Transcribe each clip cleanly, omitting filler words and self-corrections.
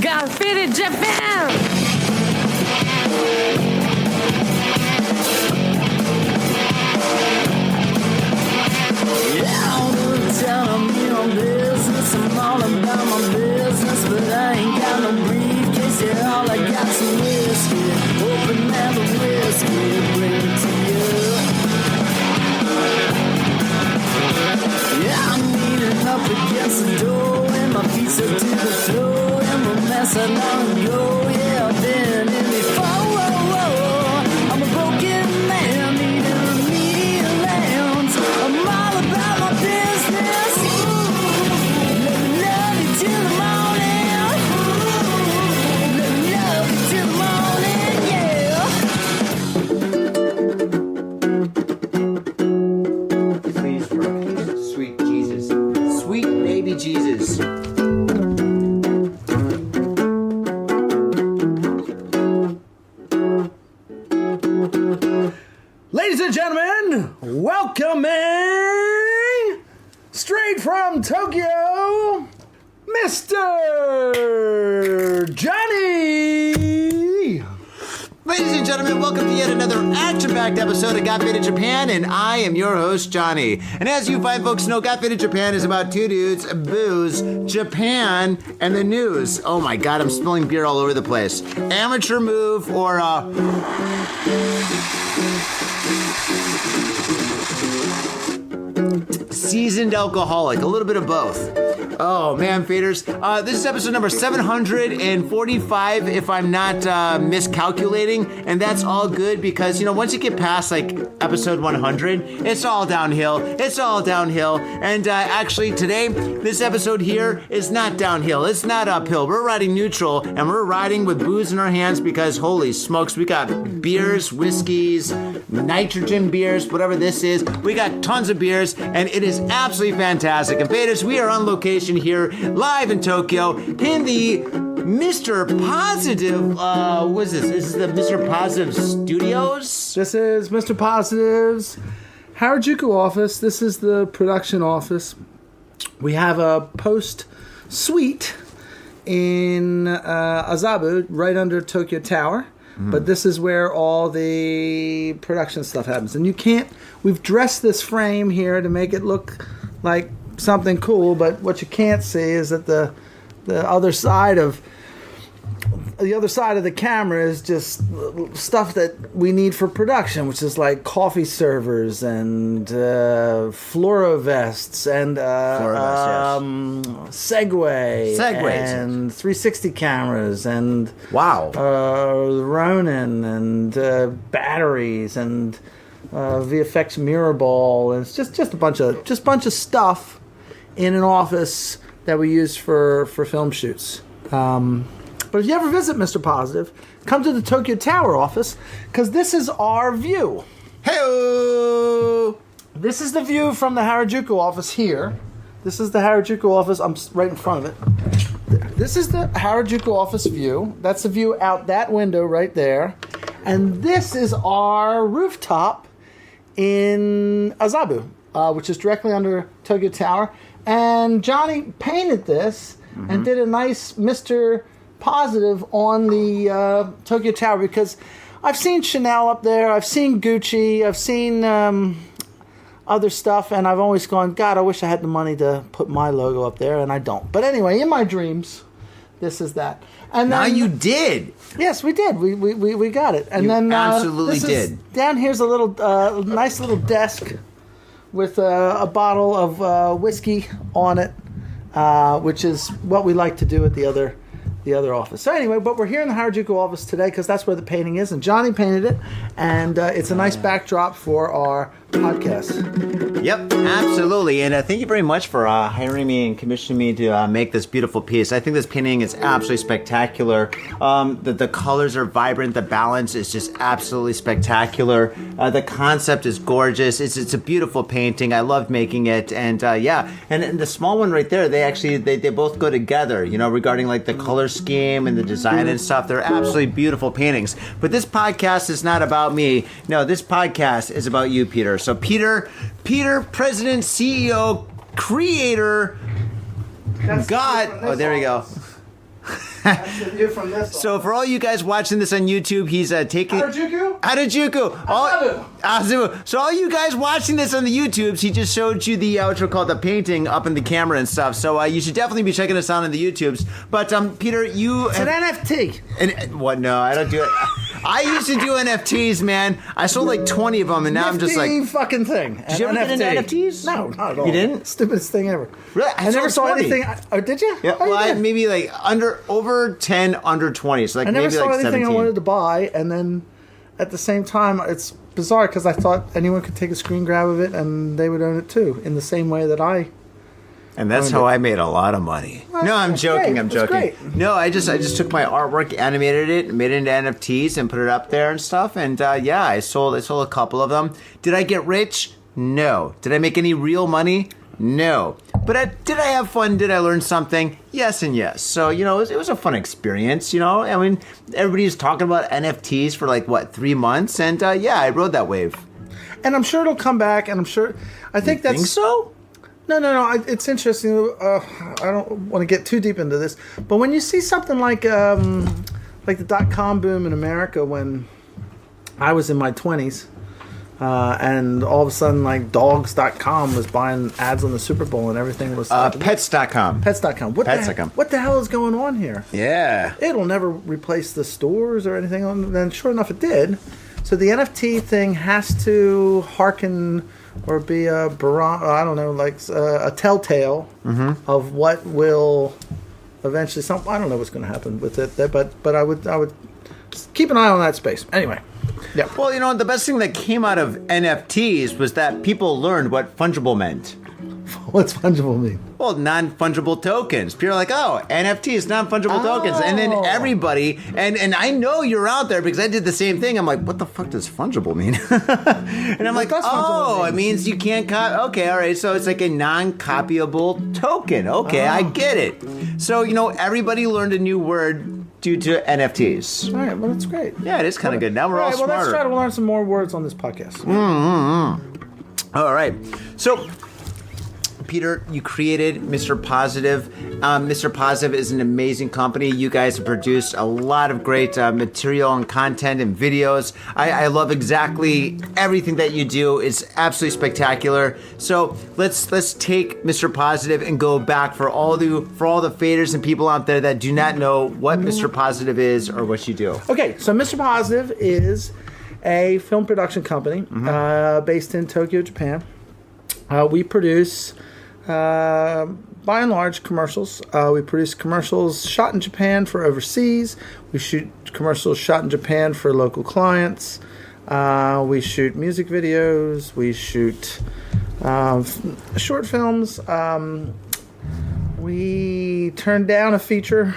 Graffiti Japan! Yeah, all the time I'm in on business. I'm all about my business, but I ain't got no briefcase. Yeah, all I got's some whiskey. Open and the whiskey, bring it to you. Yeah, I'm leaning up against the door, and my feet are to the floor, and we're messing on go. Yeah, I've been in before. I'm a broken man, needing a meal lands. I'm all about my business. Let me love you till the morning. Let me love you till the morning, yeah. Please work, sweet Jesus. Sweet baby Jesus. Ladies and gentlemen, welcoming straight from Tokyo, Mr. Johnny. Ladies and gentlemen, welcome to yet another action-packed episode of Got Faded Japan, and I am your host, Johnny. And as you fine folks know, Got Faded Japan is about two dudes, booze, Japan, and the news. Oh my god, I'm spilling beer all over the place. Amateur move or, seasoned alcoholic, a little bit of both. Oh man, faders. This is episode number 745, if I'm not miscalculating, and that's all good because, you know, once you get past like episode 100, it's all downhill. It's all downhill. And actually today, this episode here is not downhill. It's not uphill. We're riding neutral, and we're riding with booze in our hands because holy smokes, we got beers, whiskeys, nitrogen beers, whatever this is. We got tons of beers, and it is absolutely fantastic. And faders, we are on location here live in Tokyo in the Mr. Positive, what is this? This is the Mr. Positive Studios? This is Mr. Positive's Harajuku office. This is the production office. We have a post suite in Azabu, right under Tokyo Tower. But this is where all the production stuff happens. And you can't, we've dressed this frame here to make it look like something cool, but what you can't see is that the other side of the camera is just stuff that we need for production, which is like coffee servers and fluoro vests and Segways and 360 cameras and Wow. Ronin and batteries and VFX mirror ball, and it's just a bunch of stuff in an office that we use for film shoots. But if you ever visit Mr. Positive, come to the Tokyo Tower office, because this is our view. Hey-o! This is the view from the Harajuku office here. This is the Harajuku office. I'm right in front of it. This is the Harajuku office view. That's the view out that window right there. And this is our rooftop in Azabu, which is directly under Tokyo Tower. And Johnny painted this and did a nice Mr. Positive on the Tokyo Tower, because I've seen Chanel up there, I've seen Gucci, I've seen other stuff, and I've always gone, God, I wish I had the money to put my logo up there, and I don't. But anyway, in my dreams, this is that. And Now then, you did. yes, we did. We got it. And You then absolutely did. Down here's a little nice little desk with a bottle of whiskey on it, which is what we like to do at the other office. So anyway, but we're here in the Harajuku office today because that's where the painting is, and Johnny painted it, and it's a nice backdrop for our podcast. Yep, absolutely. And thank you very much for hiring me and commissioning me to make this beautiful piece. I think this painting is absolutely spectacular. The colors are vibrant. The balance is just absolutely spectacular. The concept is gorgeous. It's a beautiful painting. I loved making it. And yeah, and the small one right there, they both go together, you know, regarding like the color scheme and the design and stuff. They're absolutely beautiful paintings. But this podcast is not about me. No, this podcast is about you, Peter. So Peter, President, CEO, creator, God. Oh, there we go. That's the view from this. So for all you guys watching this on YouTube, he's taking Harajuku? Harajuku. Azu. So all you guys watching this on the YouTubes, he just showed you the what you call the painting up in the camera and stuff. So you should definitely be checking us out on the YouTubes. But Peter, you It's an NFT. and what? No, I don't do it. I used to do NFTs, man. I sold like 20 of them, and now I'm just like. Fucking thing. Did you ever get into NFTs? No, not at all. You didn't? Stupidest thing ever. Really? I never saw 20. anything. Oh, did you? Yeah, Oh, you well, did. maybe like over 10, under 20. So like I never maybe saw like anything 17. I wanted to buy, and then at the same time, it's bizarre because I thought anyone could take a screen grab of it and they would own it too, in the same way that I. And that's how I made a lot of money. No, I'm that's joking. great. I'm That's joking. great. No, I just took my artwork, animated it, made it into NFTs, and put it up there and stuff. And yeah, I sold a couple of them. Did I get rich? No. Did I make any real money? No. But did I have fun? Did I learn something? Yes and yes. So, you know, it was a fun experience, you know. I mean, everybody's talking about NFTs for like, 3 months? And yeah, I rode that wave. And I'm sure it'll come back, and I'm sure. I think that's. Think so? No. It's interesting. I don't want to get too deep into this, but when you see something like the .com boom in America when I was in my 20s, and all of a sudden like dogs.com was buying ads on the Super Bowl and everything was Pets.com. Pets.com. Pets.com. What the hell is going on here? Yeah. It'll never replace the stores or anything. And then sure enough, it did. So the NFT thing has to hearken or be a I don't know, like a telltale of what will eventually. I don't know what's going to happen with it, but I would keep an eye on that space. Anyway, yeah. Well, you know, the best thing that came out of NFTs was that people learned what fungible meant. What's fungible mean? Well, non-fungible tokens. People are like, oh, NFTs, non-fungible tokens. And then everybody, and I know you're out there because I did the same thing. I'm like, what the fuck does fungible mean? And I'm like, does fungible oh, mean? it means you can't copy. Okay, all right. So it's like a non-copyable token. Okay, I get it. So, you know, everybody learned a new word due to NFTs. All right, well, that's great. Yeah, it is kind of good. Now we're all Well, let's smarter. try to learn some more words on this podcast. All right. So, Peter, you created Mr. Positive. Mr. Positive is an amazing company. You guys have produced a lot of great material and content and videos. I love exactly everything that you do. It's absolutely spectacular. So let's take Mr. Positive and go back for all the faders and people out there that do not know what Mr. Positive is or what you do. Okay, so Mr. Positive is a film production company based in Tokyo, Japan. We produce, by and large, commercials. We produce commercials shot in Japan for overseas. We shoot commercials shot in Japan for local clients. We shoot music videos. We shoot short films. We turned down a feature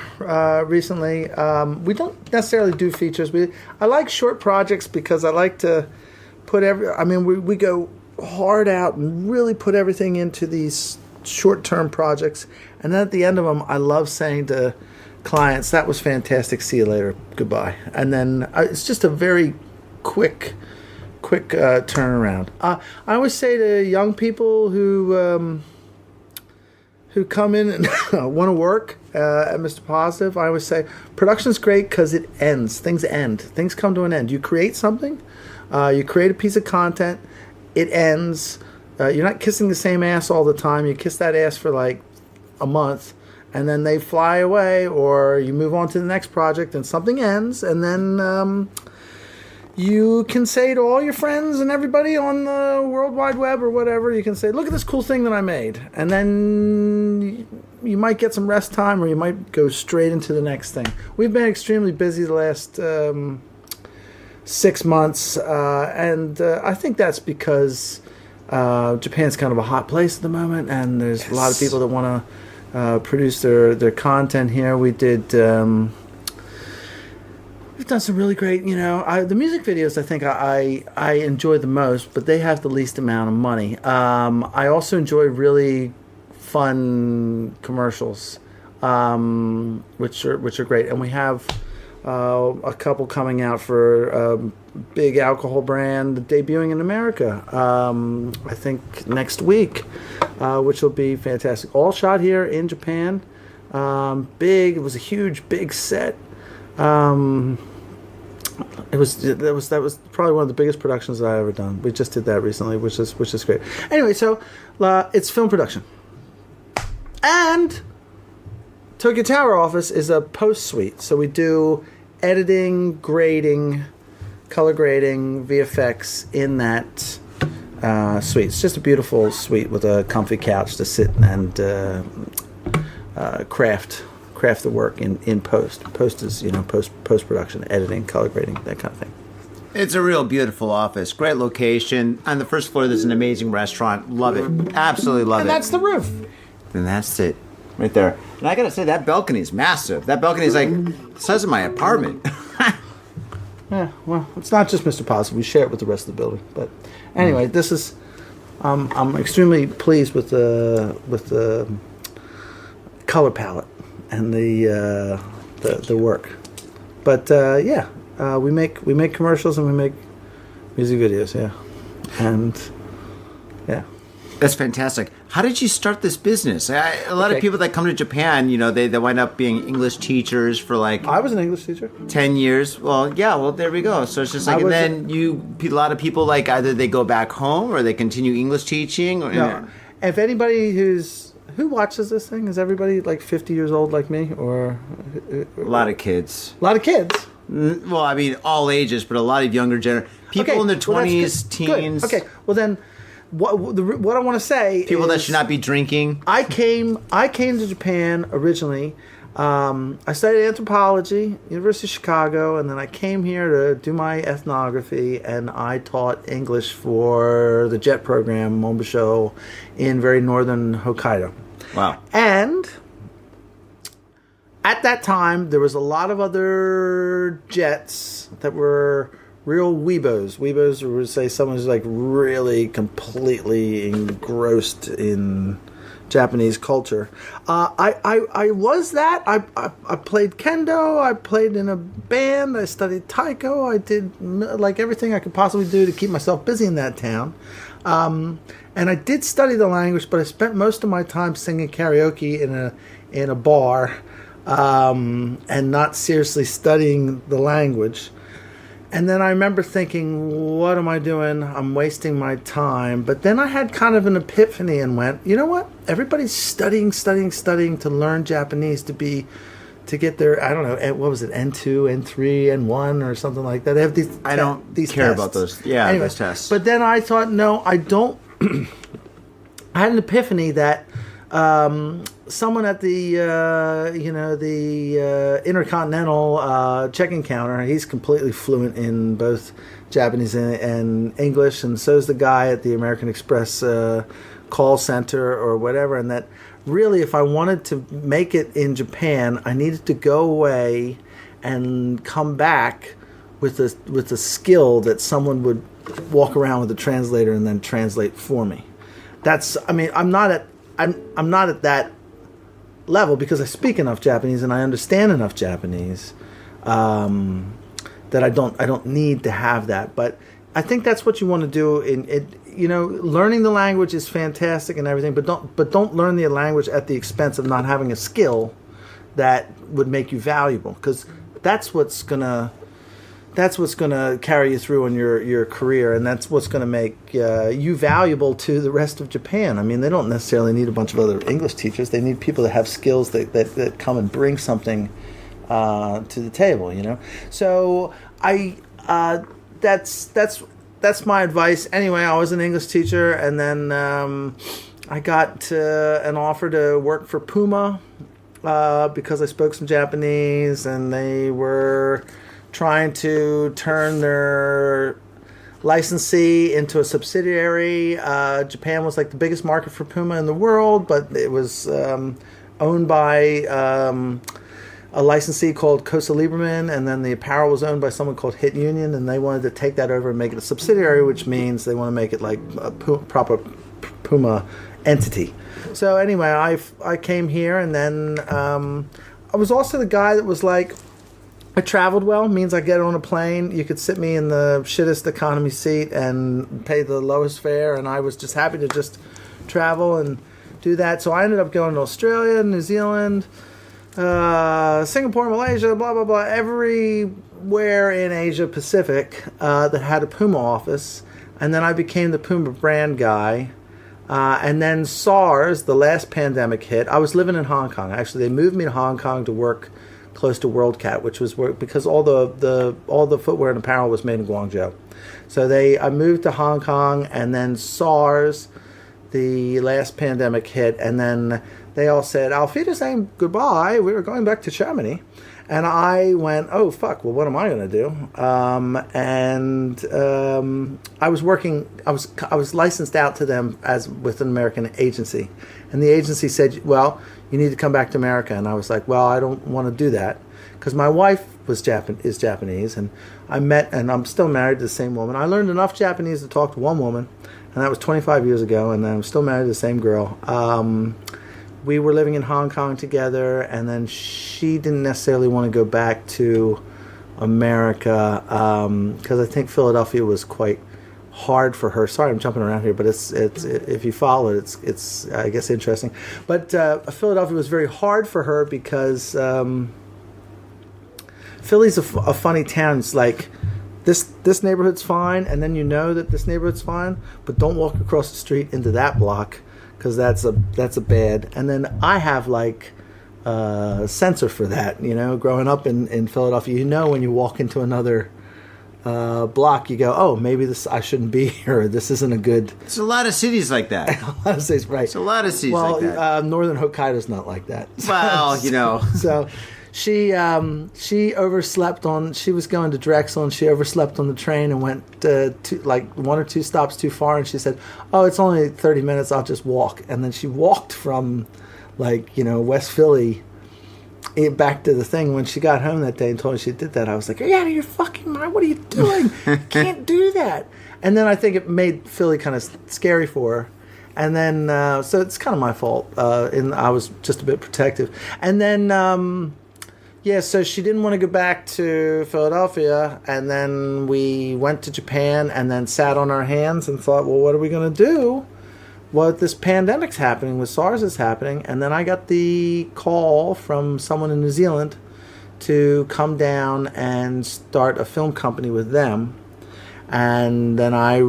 recently. We don't necessarily do features. I like short projects because I like to put we go hard out and really put everything into these short-term projects. And then at the end of them, I love saying to clients, that was fantastic. See you later. Goodbye. And then it's just a very quick turnaround. I always say to young people who come in and want to work at Mr. Positive, I always say production's great because it ends. Things end. Things come to an end. You create something. You create a piece of content. It ends. You're not kissing the same ass all the time. You kiss that ass for like a month, and then they fly away, or you move on to the next project, and something ends, and then you can say to all your friends and everybody on the World Wide Web or whatever, you can say, look at this cool thing that I made. And then you might get some rest time, or you might go straight into the next thing. We've been extremely busy the last 6 months, and I think that's because Japan's kind of a hot place at the moment, and there's a lot of people that want to produce their content here. We've done some really great, the music videos I think I enjoy the most, but they have the least amount of money. I also enjoy really fun commercials, which are great. And we have a couple coming out for a big alcohol brand debuting in America, I think next week, which will be fantastic. All shot here in Japan. Big. It was a huge, big set. That was probably one of the biggest productions that I ever done. We just did that recently, which is great. Anyway, so it's film production, and Tokyo Tower office is a post suite. So we do editing, grading, color grading, VFX in that suite. It's just a beautiful suite with a comfy couch to sit and craft the work in post. Post is, post production, editing, color grading, that kind of thing. It's a real beautiful office. Great location. On the first floor, there's an amazing restaurant. Love it. Absolutely love it. And that's the roof. And that's it. Right there. And I gotta say, that balcony is massive. That balcony is like the size of my apartment. Yeah, well, it's not just Mr. Positive. We share it with the rest of the building. But anyway, this is... I'm extremely pleased with the color palette and the work. But we make commercials and we make music videos, yeah. And yeah. That's fantastic. How did you start this business? A lot of people that come to Japan, they wind up being English teachers for like... I was an English teacher. 10 years. Well, there we go. So it's just like, and then a lot of people, like, either they go back home or they continue English teaching. Or, no. If anybody who watches this thing, is everybody like 50 years old like me? Or a lot of kids. A lot of kids? Well, I mean, all ages, but a lot of younger people in their 20s, teens. Good. Okay, well then... What I want to say people is, that should not be drinking. I came to Japan originally. I studied anthropology, University of Chicago, and then I came here to do my ethnography, and I taught English for the JET program, Monbusho, in very northern Hokkaido. Wow. And at that time, there was a lot of other JETs that were real weebos. Weebos would say someone who's like really completely engrossed in Japanese culture. I was that. I played kendo. I played in a band. I studied taiko. I did like everything I could possibly do to keep myself busy in that town. And I did study the language, but I spent most of my time singing karaoke in a bar, and not seriously studying the language. And then I remember thinking, what am I doing? I'm wasting my time. But then I had kind of an epiphany and went, you know what? Everybody's studying to learn Japanese to get their, I don't know, what was it, N2, N3, N1 or something like that. They have these I don't these care tests. about those. Yeah, anyway, those tests. But then I thought, no, I don't. I had an epiphany that someone at the Intercontinental checking counter, he's completely fluent in both Japanese and English, and so is the guy at the American Express call center or whatever. And that really, if I wanted to make it in Japan, I needed to go away and come back with a skill that someone would walk around with a translator and then translate for me. I'm not at that level because I speak enough Japanese and I understand enough Japanese that I don't need to have that. But I think that's what you want to do. Learning the language is fantastic and everything, but don't learn the language at the expense of not having a skill that would make you valuable, because that's what's gonna carry you through in your career, and that's what's gonna make you valuable to the rest of Japan. I mean, they don't necessarily need a bunch of other English teachers. They need people that have skills that come and bring something to the table. So that's my advice. Anyway, I was an English teacher, and then I got an offer to work for Puma because I spoke some Japanese, and they were trying to turn their licensee into a subsidiary. Japan was like the biggest market for Puma in the world, but it was owned by a licensee called Kosa Lieberman, and then the apparel was owned by someone called Hit Union, and they wanted to take that over and make it a subsidiary, which means they want to make it like a proper Puma entity. So anyway, I came here, and then I was also the guy that was like, I traveled well, means I get on a plane. You could sit me in the shittest economy seat and pay the lowest fare, and I was just happy to just travel and do that. So I ended up going to Australia, New Zealand, Singapore, Malaysia, blah, blah, blah, everywhere in Asia Pacific that had a Puma office. And then I became the Puma brand guy. And then SARS, the last pandemic hit. I was living in Hong Kong. Actually, they moved me to Hong Kong to work close to WorldCat, which was because all the footwear and apparel was made in Guangzhou. So I moved to Hong Kong, and then SARS, the last pandemic hit, and then they all said, "Auf Wiedersehen, goodbye. We were going back to Germany." And I went, "Oh, fuck, well, what am I going to do?" I was working, I was licensed out to them with an American agency. And the agency said, "Well, you need to come back to America." And I was like, "Well, I don't want to do that." Because my wife is Japanese, and I met, and I'm still married to the same woman. I learned enough Japanese to talk to one woman, and that was 25 years ago, and I'm still married to the same girl. We were living in Hong Kong together, and then she didn't necessarily want to go back to America because I think Philadelphia was quite hard for her. Sorry, I'm jumping around here, but it's if you follow it, it's I guess interesting. But Philadelphia was very hard for her because Philly's a funny town. It's like this neighborhood's fine, and then you know that this neighborhood's fine, but don't walk across the street into that block, because that's a bad. And then I have like a sensor for that, growing up in Philadelphia, when you walk into another block, you go, "Oh, maybe I shouldn't be here. This isn't a good." It's a lot of cities like that. A lot of cities, right? It's a lot of cities like that. Well, northern Hokkaido's not like that. Well, So she overslept she was going to Drexel, and she overslept on the train and went like one or two stops too far, and she said, "Oh, it's only 30 minutes, I'll just walk." And then she walked from West Philly back to the thing. When she got home that day and told me she did that, I was like, "Are you out of your fucking mind? What are you doing? You can't do that." And then I think it made Philly kind of scary for her. And then, so it's kind of my fault. And I was just a bit protective. And then, so she didn't want to go back to Philadelphia, and then we went to Japan and then sat on our hands and thought, well, what are we going to do? Well, this pandemic's happening, with SARS is happening, and then I got the call from someone in New Zealand to come down and start a film company with them. And then I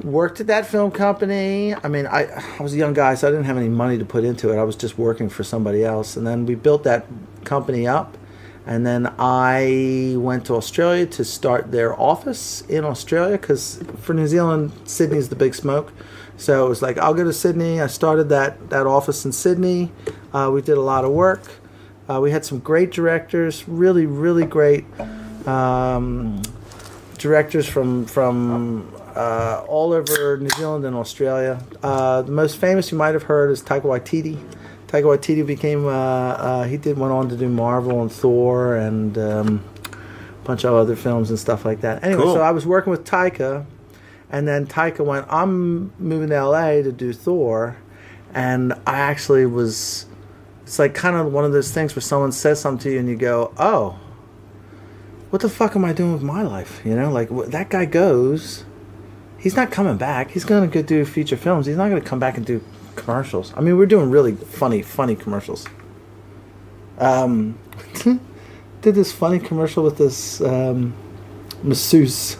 worked at that film company. I mean, I was a young guy, so I didn't have any money to put into it. I was just working for somebody else. And then we built that company up. And then I went to Australia to start their office in Australia, because for New Zealand, Sydney's the big smoke. So it was like, I'll go to Sydney. I started that office in Sydney. We did a lot of work. We had some great directors, really, really great directors from all over New Zealand and Australia. The most famous you might have heard is Taika Waititi. Taika Waititi went on to do Marvel and Thor and a bunch of other films and stuff like that. Anyway, cool. So I was working with Taika, and then Taika went, "I'm moving to LA to do Thor," and I actually was. It's like kind of one of those things where someone says something to you and you go, "Oh, what the fuck am I doing with my life?" Like that guy goes. He's not coming back. He's going to go do feature films. He's not going to come back and do commercials. I mean, we're doing really funny commercials. Did this funny commercial with this masseuse.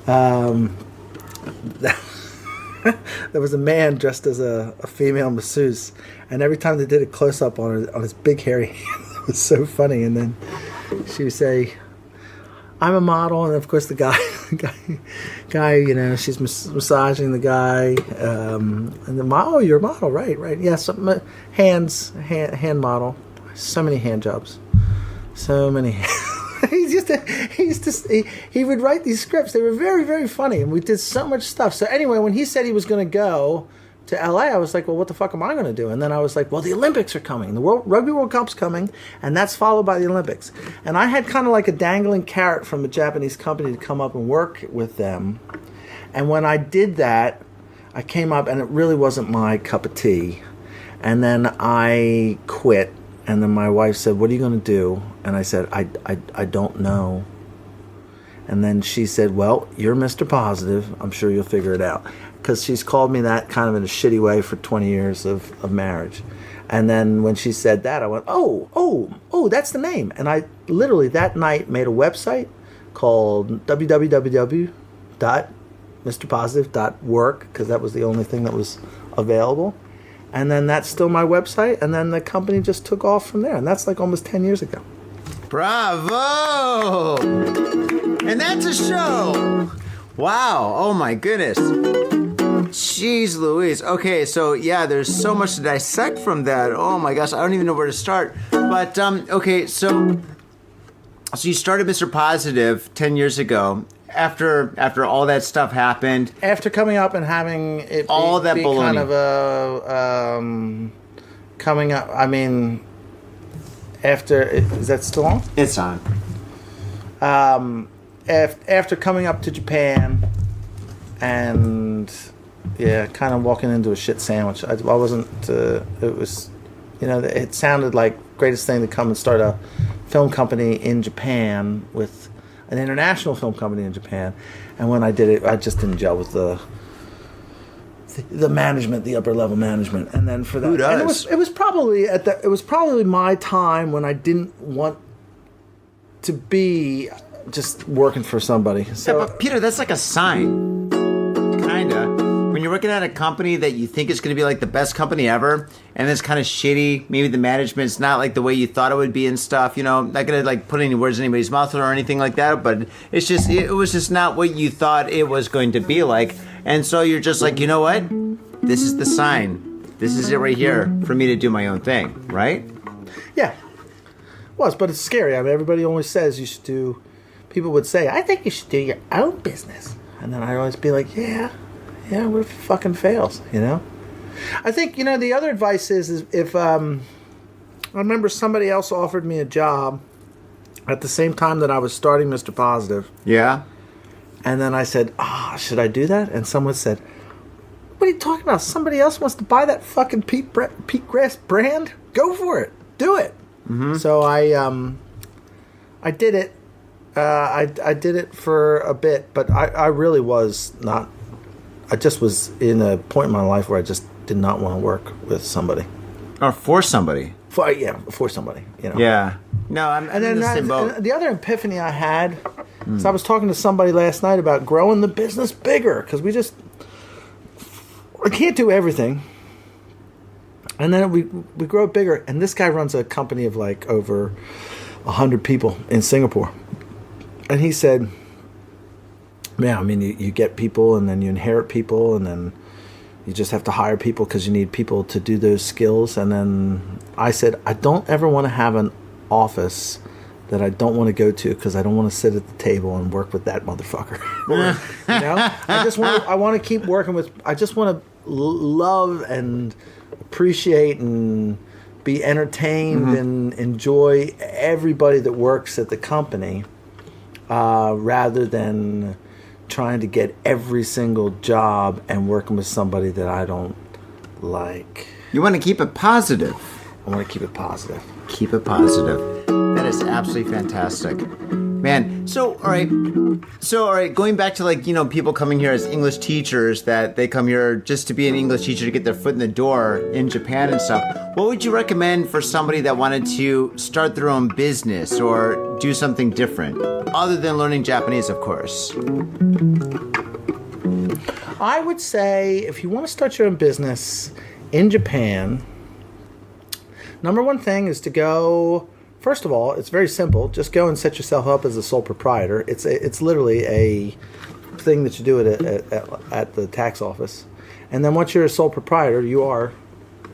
There was a man dressed as a female masseuse, and every time they did a close-up on his big hairy hand, it was so funny. And then she would say, "I'm a model," and of course the guy, she's massaging the guy, and the model, "Oh, you're a model, right? Yes, hand model." So many hand jobs, so many. He would write these scripts. They were very, very funny, and we did so much stuff. So anyway, when he said he was going to go to LA, I was like, well, what the fuck am I going to do? And then I was like, well, the Olympics are coming. The Rugby World Cup's coming, and that's followed by the Olympics. And I had kind of like a dangling carrot from a Japanese company to come up and work with them. And when I did that, I came up, and it really wasn't my cup of tea. And then I quit. And then my wife said, "What are you going to do?" And I said, I don't know. And then she said, "Well, you're Mr. Positive. I'm sure you'll figure it out." Because she's called me that kind of in a shitty way for 20 years of marriage. And then when she said that, I went, oh, that's the name. And I literally that night made a website called www.mrpositive.work, because that was the only thing that was available. And then that's still my website. And then the company just took off from there. And that's like almost 10 years ago. Bravo! And that's a show! Wow, oh my goodness. Jeez Louise. Okay, so yeah, there's so much to dissect from that. Oh my gosh, I don't even know where to start. But, okay, so you started Mr. Positive 10 years ago. After all that stuff happened. After coming up and having it all that be baloney. kind of a coming up. I mean, after is that still on? It's on. After coming up to Japan, and yeah, kind of walking into a shit sandwich. I wasn't. It was, it sounded like greatest thing to come and start a film company in Japan with an international film company in Japan. And when I did it, I just didn't gel with the management, the upper level management. And then for that, who does? And it was probably my time when I didn't want to be just working for somebody. So, yeah, but Peter, that's like a sign, kinda. When you're working at a company that you think is going to be like the best company ever, and it's kind of shitty. Maybe the management's not like the way you thought it would be and stuff. Not going to like put any words in anybody's mouth or anything like that. But it was just not what you thought it was going to be like. And so you're just like, you know what? This is the sign. This is it right here for me to do my own thing, right? Yeah. Was, but it's scary. I mean, everybody always says you should do. People would say, I think you should do your own business. And then I'd always be like, yeah, what if it fucking fails, I think, the other advice is if, I remember somebody else offered me a job at the same time that I was starting Mr. Positive. Yeah. And then I said, should I do that? And someone said, what are you talking about? Somebody else wants to buy that fucking Pete Grass brand? Go for it. Do it. Mm-hmm. So I did it. I did it for a bit, but I really was not. I just was in a point in my life where I just did not want to work with somebody. Or for somebody. For somebody. Yeah. No, I'm in the same boat. The other epiphany I had is I was talking to somebody last night about growing the business bigger, because I can't do everything. And then we grow it bigger, and this guy runs a company of like over 100 people in Singapore. And he said, man, I mean, you get people, and then you inherit people, and then you just have to hire people because you need people to do those skills. And then I said, I don't ever want to have an office that I don't want to go to because I don't want to sit at the table and work with that motherfucker. I want to keep working with. I just want to love and appreciate and be entertained and enjoy everybody that works at the company, rather than trying to get every single job and working with somebody that I don't like. You want to keep it positive. I want to keep it positive. Keep it positive. That is absolutely fantastic. Man, all right, going back to like, people coming here as English teachers, that they come here just to be an English teacher to get their foot in the door in Japan and stuff. What would you recommend for somebody that wanted to start their own business or do something different, other than learning Japanese, of course? I would say if you want to start your own business in Japan, number one thing is to go. First of all, it's very simple. Just go and set yourself up as a sole proprietor. It's literally a thing that you do at the tax office. And then once you're a sole proprietor,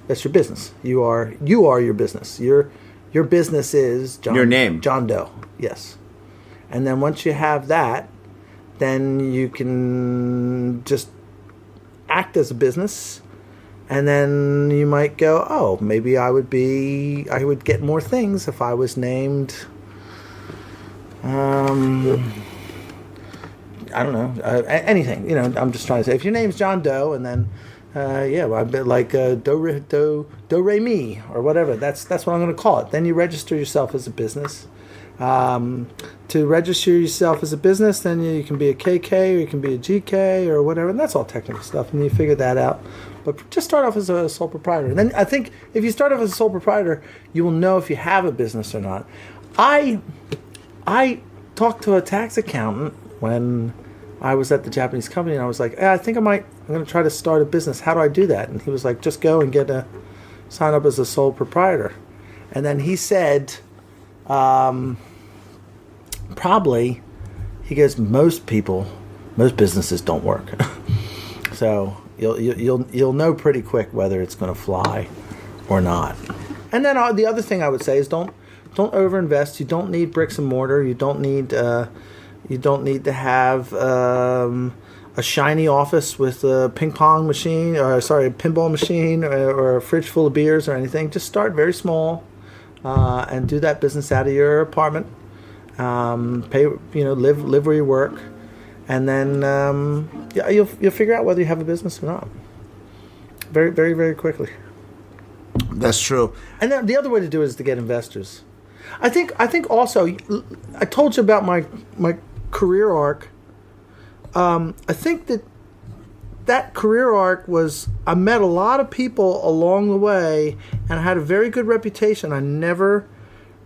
that's your business. You are your business. Your business is your name. John Doe. Yes. And then once you have that, then you can just act as a business. And then you might go, oh, maybe I would get more things if I was named, I don't know, anything. I'm just trying to say, if your name's John Doe, and then, I bet like Do Re Mi or whatever. That's what I'm going to call it. Then you register yourself as a business. To register yourself as a business, then you can be a KK or you can be a GK or whatever, and that's all technical stuff, and you figure that out. But just start off as a sole proprietor. And then I think if you start off as a sole proprietor, you will know if you have a business or not. I talked to a tax accountant when I was at the Japanese company, and I was like, I think I'm going to try to start a business. How do I do that? And he was like, just go and sign up as a sole proprietor. And then he said, probably, he goes, most businesses don't work. So you'll know pretty quick whether it's going to fly or not. And then the other thing I would say is don't overinvest. You don't need bricks and mortar. You don't need to have a shiny office with a pinball machine or a fridge full of beers or anything. Just start very small and do that business out of your apartment. Live where you work, and then you'll figure out whether you have a business or not. Very, very, very quickly. That's true. And then the other way to do it is to get investors. I think also, I told you about my career arc. I think that career arc was, I met a lot of people along the way, and I had a very good reputation. I never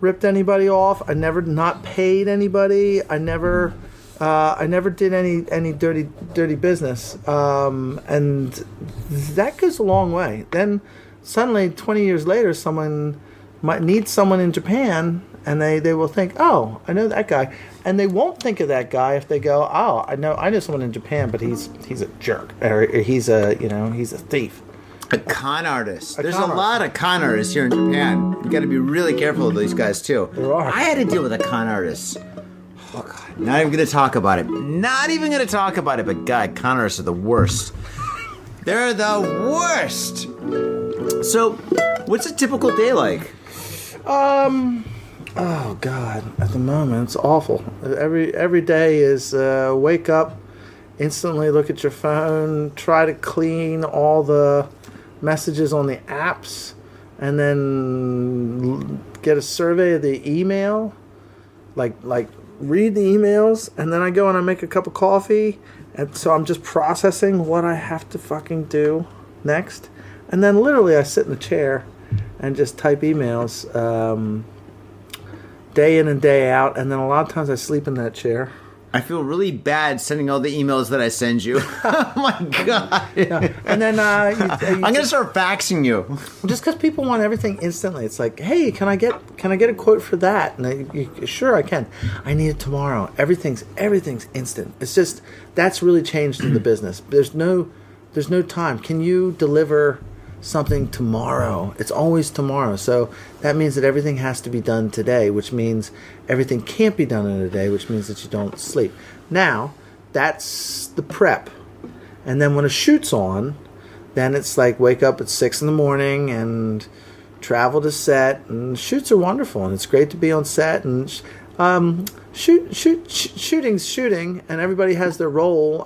ripped anybody off. I never not paid anybody. I never did any dirty business. And that goes a long way. Then suddenly, 20 years later, someone might need someone in Japan, and they will think, oh, I know that guy. And they won't think of that guy if they go, oh, I know someone in Japan, but he's a jerk, or he's a thief. A con artist. There's a lot of con artists here in Japan. You got to be really careful of these guys too. There are. I had to deal with a con artist. Oh God, not even going to talk about it. But God, con artists are the worst. They're the worst. So, what's a typical day like? Oh God, at the moment it's awful. Every day is wake up, instantly look at your phone, try to clean all the messages on the apps, and then get a survey of the email, like read the emails, and then I go and I make a cup of coffee, and so I'm just processing what I have to fucking do next, and then literally I sit in the chair and just type emails day in and day out, and then a lot of times I sleep in that chair. I feel really bad sending all the emails that I send you. Oh my God. Yeah. And then I'm going to start faxing you. Just because people want everything instantly. It's like, hey, can I get a quote for that? And sure I can. I need it tomorrow. Everything's instant. It's just, that's really changed in the business. There's no time. Can you deliver something tomorrow? It's always tomorrow. So that means that everything has to be done today, which means everything can't be done in a day, which means that you don't sleep. Now, that's the prep. And then when a shoot's on, then it's like wake up at 6 a.m. and travel to set. And shoots are wonderful, and it's great to be on set. And shooting's shooting, and everybody has their role.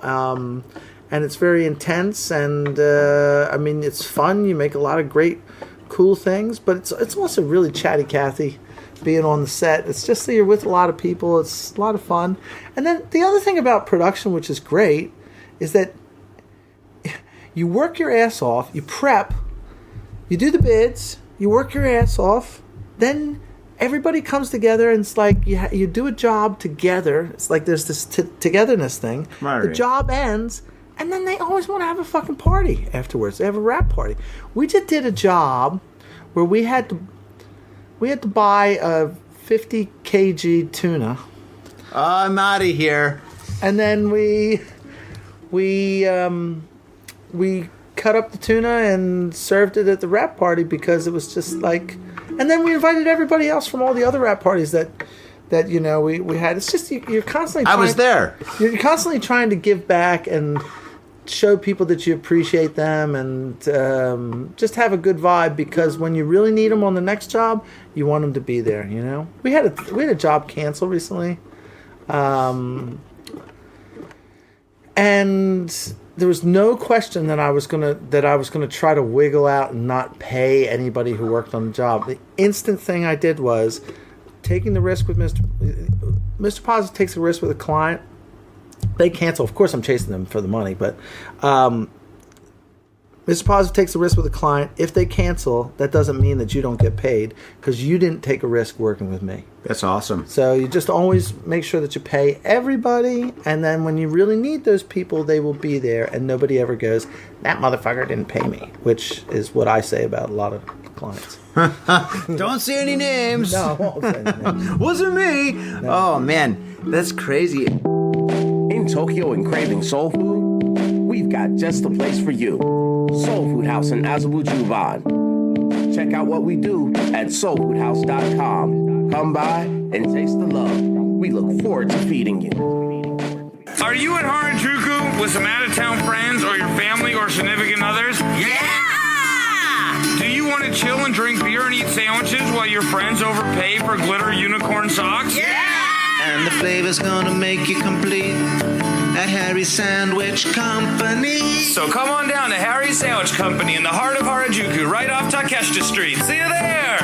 And it's very intense, and it's fun. You make a lot of great, cool things, but it's also really chatty Cathy being on the set. It's just that you're with a lot of people. It's a lot of fun. And then the other thing about production, which is great, is that you work your ass off, you prep, you do the bids, you work your ass off, then everybody comes together, and it's like you do a job together. It's like there's this togetherness thing. Right. The job ends, and then they always want to have a fucking party afterwards. They have a wrap party. We just did a job where we had to buy a 50 kg tuna. I'm out of here. And then we cut up the tuna and served it at the wrap party because it was just like. And then we invited everybody else from all the other wrap parties that we had. It's just you're constantly. I was there. You're constantly trying to give back and show people that you appreciate them, and just have a good vibe, because when you really need them on the next job, you want them to be there. We had a job cancel recently. And there was no question that I was gonna try to wiggle out and not pay anybody who worked on the job. The instant thing I did was taking the risk with Mr. Positive takes a risk with a client. They cancel. Of course, I'm chasing them for the money, but Mr. Positive takes a risk with a client. If they cancel, that doesn't mean that you don't get paid because you didn't take a risk working with me. That's awesome. So you just always make sure that you pay everybody, and then when you really need those people, they will be there, and nobody ever goes, that motherfucker didn't pay me, which is what I say about a lot of clients. Don't say any names. No, I won't say any names. Wasn't me. No. Oh, man. That's crazy. In Tokyo and craving soul food, we've got just the place for you. Soul Food House in Azabu Check out what we do at soulfoodhouse.com. Come by and taste the love. We look forward to feeding you. Are you in Harajuku with some out-of-town friends or your family or significant others? Yeah! Do you want to chill and drink beer and eat sandwiches while your friends overpay for glitter unicorn socks? Yeah! And the flavor's gonna make you complete at Harry's Sandwich Company. So come on down to Harry's Sandwich Company in the heart of Harajuku, right off Takeshita Street. See you there!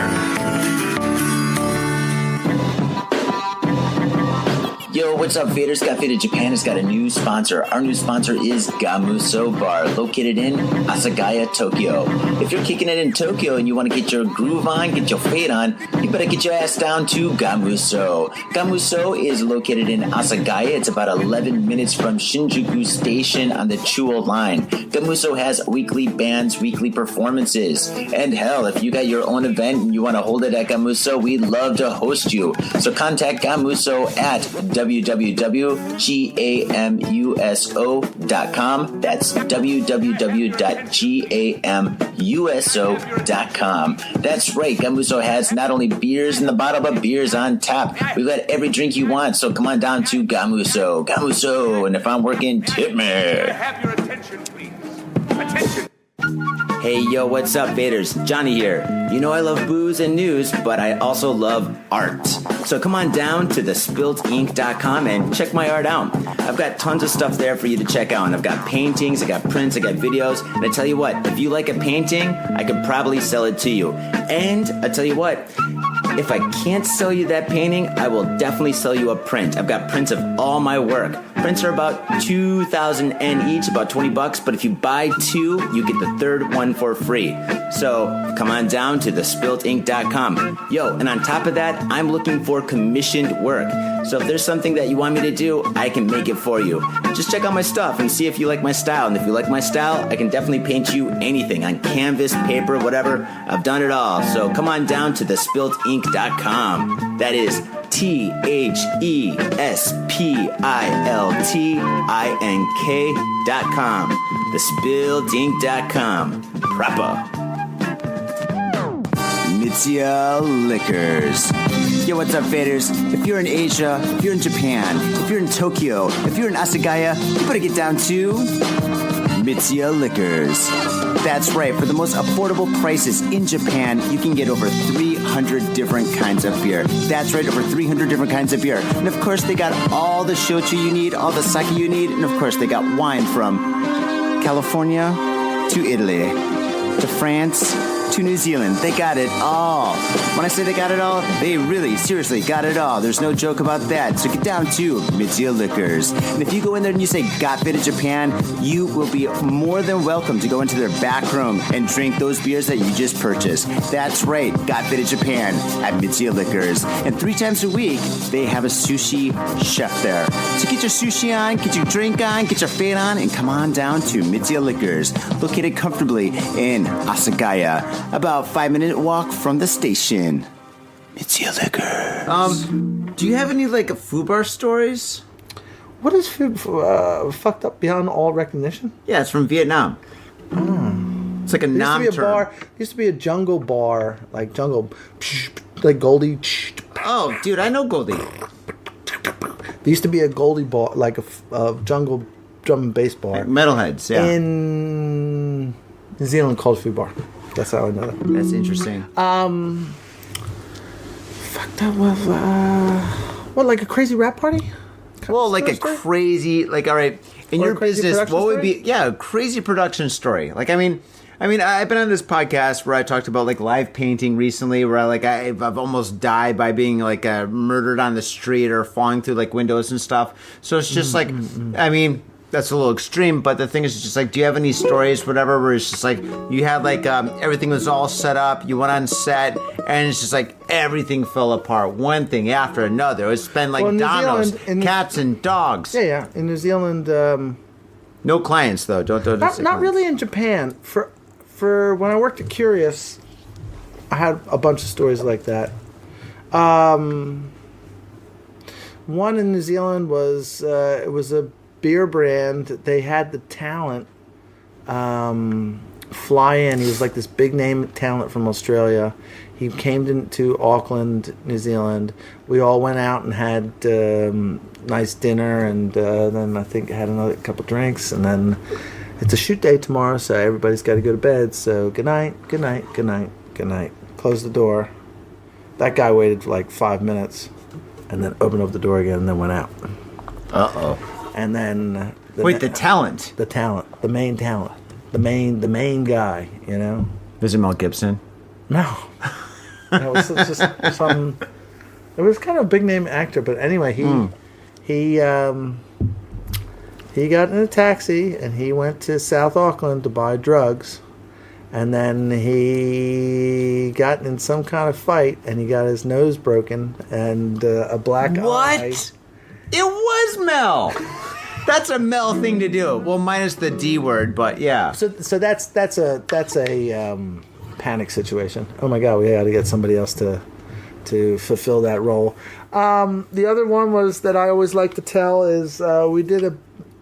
Yo, what's up, Faders? Got Faded Japan has got a new sponsor. Our new sponsor is Gamuso Bar, located in Asagaya, Tokyo. If you're kicking it in Tokyo and you want to get your groove on, get your fade on, you better get your ass down to Gamuso. Gamuso is located in Asagaya. It's about 11 minutes from Shinjuku Station on the Chuo line. Gamuso has weekly bands, weekly performances. And hell, if you got your own event and you want to hold it at Gamuso, we'd love to host you. So contact Gamuso at www.gamuso.com. That's www.gamuso.com. That's right, Gamuso has not only beers in the bottle, but beers on tap. We've got every drink you want, so come on down to Gamuso. Gamuso, and if I'm working, tip me. Have your attention, please. Attention. Hey, yo, what's up, Vaders? Johnny here. You know I love booze and news, but I also love art. So come on down to thespiltink.com and check my art out. I've got tons of stuff there for you to check out. I've got paintings, I got prints, I got videos. And I tell you what, if you like a painting, I could probably sell it to you. And I tell you what, if I can't sell you that painting, I will definitely sell you a print. I've got prints of all my work. Prints are about 2,000 yen each, about $20. But if you buy two, you get the third one for free. So come on down to thespiltink.com. Yo, and on top of that, I'm looking for commissioned work. So if there's something that you want me to do, I can make it for you. Just check out my stuff and see if you like my style. And if you like my style, I can definitely paint you anything on canvas, paper, whatever. I've done it all. So come on down to thespiltink.com. That is THESPILTINK.com. Thespiltink.com. Proper. Mitsuya Liquors. Yo, what's up, faders? If you're in Asia, if you're in Japan, if you're in Tokyo, if you're in Asagaya, you better get down to Mitsuya Liquors. That's right, for the most affordable prices in Japan, you can get over 300 different kinds of beer. That's right, over 300 different kinds of beer. And of course, they got all the shochu you need, all the sake you need, and of course, they got wine from California to Italy to France to New Zealand. They got it all. When I say they got it all, they really, seriously got it all. There's no joke about that. So get down to Mitsuya Liquors. And if you go in there and you say, Got Faded Japan, you will be more than welcome to go into their back room and drink those beers that you just purchased. That's right, Got Faded Japan at Mitsuya Liquors. And 3 times a week, they have a sushi chef there. So get your sushi on, get your drink on, get your fade on, and come on down to Mitsuya Liquors, located comfortably in Asagaya, about 5-minute walk from the station. Mitsuya Liquors. Do you have any, like, FUBAR stories? What is food fucked up beyond all recognition? Yeah, it's from Vietnam. It's like a nom term. Used to be a jungle bar, like jungle, like Goldie. Oh, dude, I know Goldie. There used to be a Goldie bar, like a jungle drum and bass bar. Metalheads, yeah. In New Zealand called Food Bar. That's how I know that. That's interesting. Fucked up with, what, like a crazy rap party? Well, like a crazy, like, all right, in Or your a crazy business, production what would story? be, yeah, a crazy production story. Like, I mean, I mean, I've been on this podcast where I talked about like live painting recently, where I've almost died by being like murdered on the street or falling through like windows and stuff. So it's just like, I mean, that's a little extreme, but the thing is just like, do you have any stories, whatever, where it's just like you had like everything was all set up, you went on set, and it's just like everything fell apart, one thing after another. It's been like dominoes, cats and dogs. Yeah. In New Zealand, no clients though. Don't not really in Japan. For when I worked at Curious, I had a bunch of stories like that. One in New Zealand was it was a beer brand. They had the talent fly in. He was like this big name talent from Australia. He came to Auckland, New Zealand. We all went out and had nice dinner, and then I think had another couple drinks, and then it's a shoot day tomorrow, so everybody's got to go to bed. So good night, good night, good night, good night. Close the door. That guy waited for like 5 minutes, and then opened up the door again, and then went out. And then the talent, the main talent, the main guy, you know. Was it Mel Gibson? No, it was just some. It was kind of a big name actor, but anyway, he got in a taxi and he went to South Auckland to buy drugs, and then he got in some kind of fight and he got his nose broken and a black eye. What? It was Mel. That's a Mel thing to do. Well, minus the D word, but yeah. So that's a panic situation. Oh my God, we got to get somebody else to fulfill that role. The other one was that I always like to tell is we did a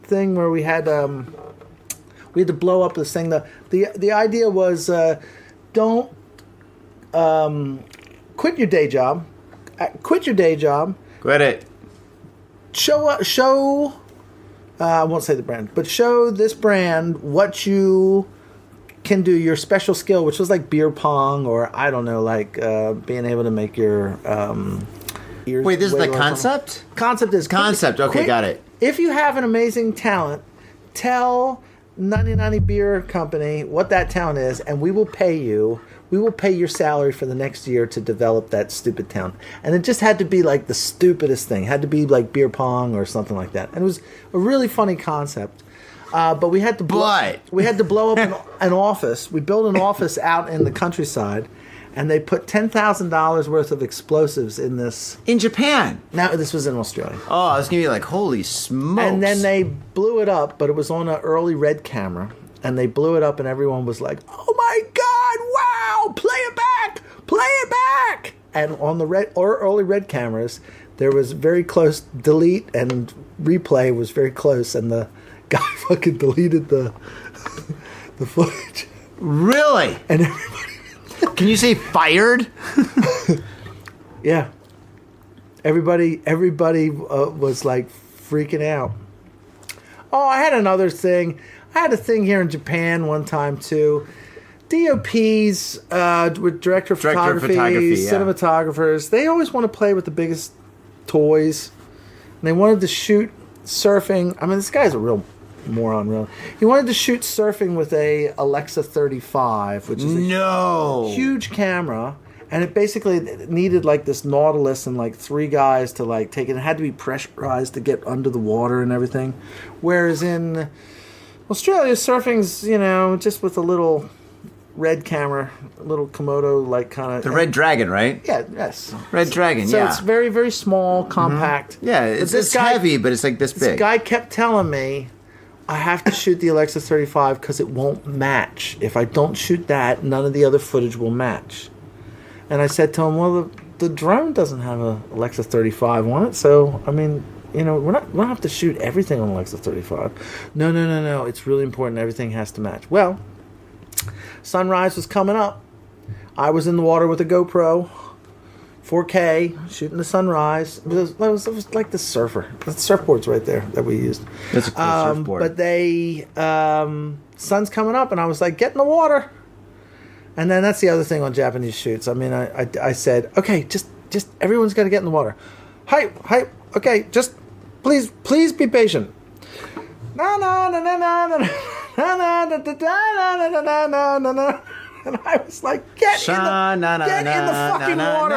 thing where we had to blow up this thing. The idea was don't quit your day job. Quit your day job. Quit it. Show. I won't say the brand, but show this brand what you can do, your special skill, which was like beer pong, or I don't know, like being able to make your ears. Wait, this is the concept? Concept. Okay, got it. If you have an amazing talent, tell 9090 Beer Company what that talent is, and we will pay you. We will pay your salary for the next year to develop that stupid talent. And it just had to be like the stupidest thing. It had to be like beer pong or something like that. And it was a really funny concept. But we had to blow up an office. We built an office out in the countryside, and they put $10,000 worth of explosives in this. In Japan? No, this was in Australia. Oh, I was going to be like, holy smokes. And then they blew it up, but it was on an early red camera. And they blew it up, and everyone was like, oh my God, wow, play it back. And on the early red cameras, there was very close, delete and replay was very close, and the guy fucking deleted the footage. Really? And everybody... Can you say fired? Yeah. Everybody was like freaking out. Oh, I had another thing. I had a thing here in Japan one time too. DOPs, with director of photography, yeah. cinematographers, they always want to play with the biggest toys. And they wanted to shoot surfing. I mean, this guy's a real moron, really. He wanted to shoot surfing with a Alexa 35, which is a huge camera. And it basically needed like this Nautilus and like 3 guys to like take it. It had to be pressurized to get under the water and everything. Whereas in Australia, surfing's, just with a little red camera, a little Komodo, like kind of... The Red Dragon, right? Yeah, yes. Red Dragon, so it's very, very small, compact. Mm-hmm. Yeah, it's heavy, but it's like this big. This guy kept telling me, I have to shoot the Alexa 35 because it won't match. If I don't shoot that, none of the other footage will match. And I said to him, well, the drone doesn't have a Alexa 35 on it, so, I mean... we don't have to shoot everything on Alexa 35. No. It's really important. Everything has to match. Well, sunrise was coming up. I was in the water with a GoPro, 4K, shooting the sunrise. It was like the surfboard's right there that we used. That's a cool surfboard. But sun's coming up, and I was like, get in the water. And then that's the other thing on Japanese shoots. I mean, I said, okay, just everyone's got to get in the water. Hi, okay, just... Please be patient. No. And I was like, get in the fucking water.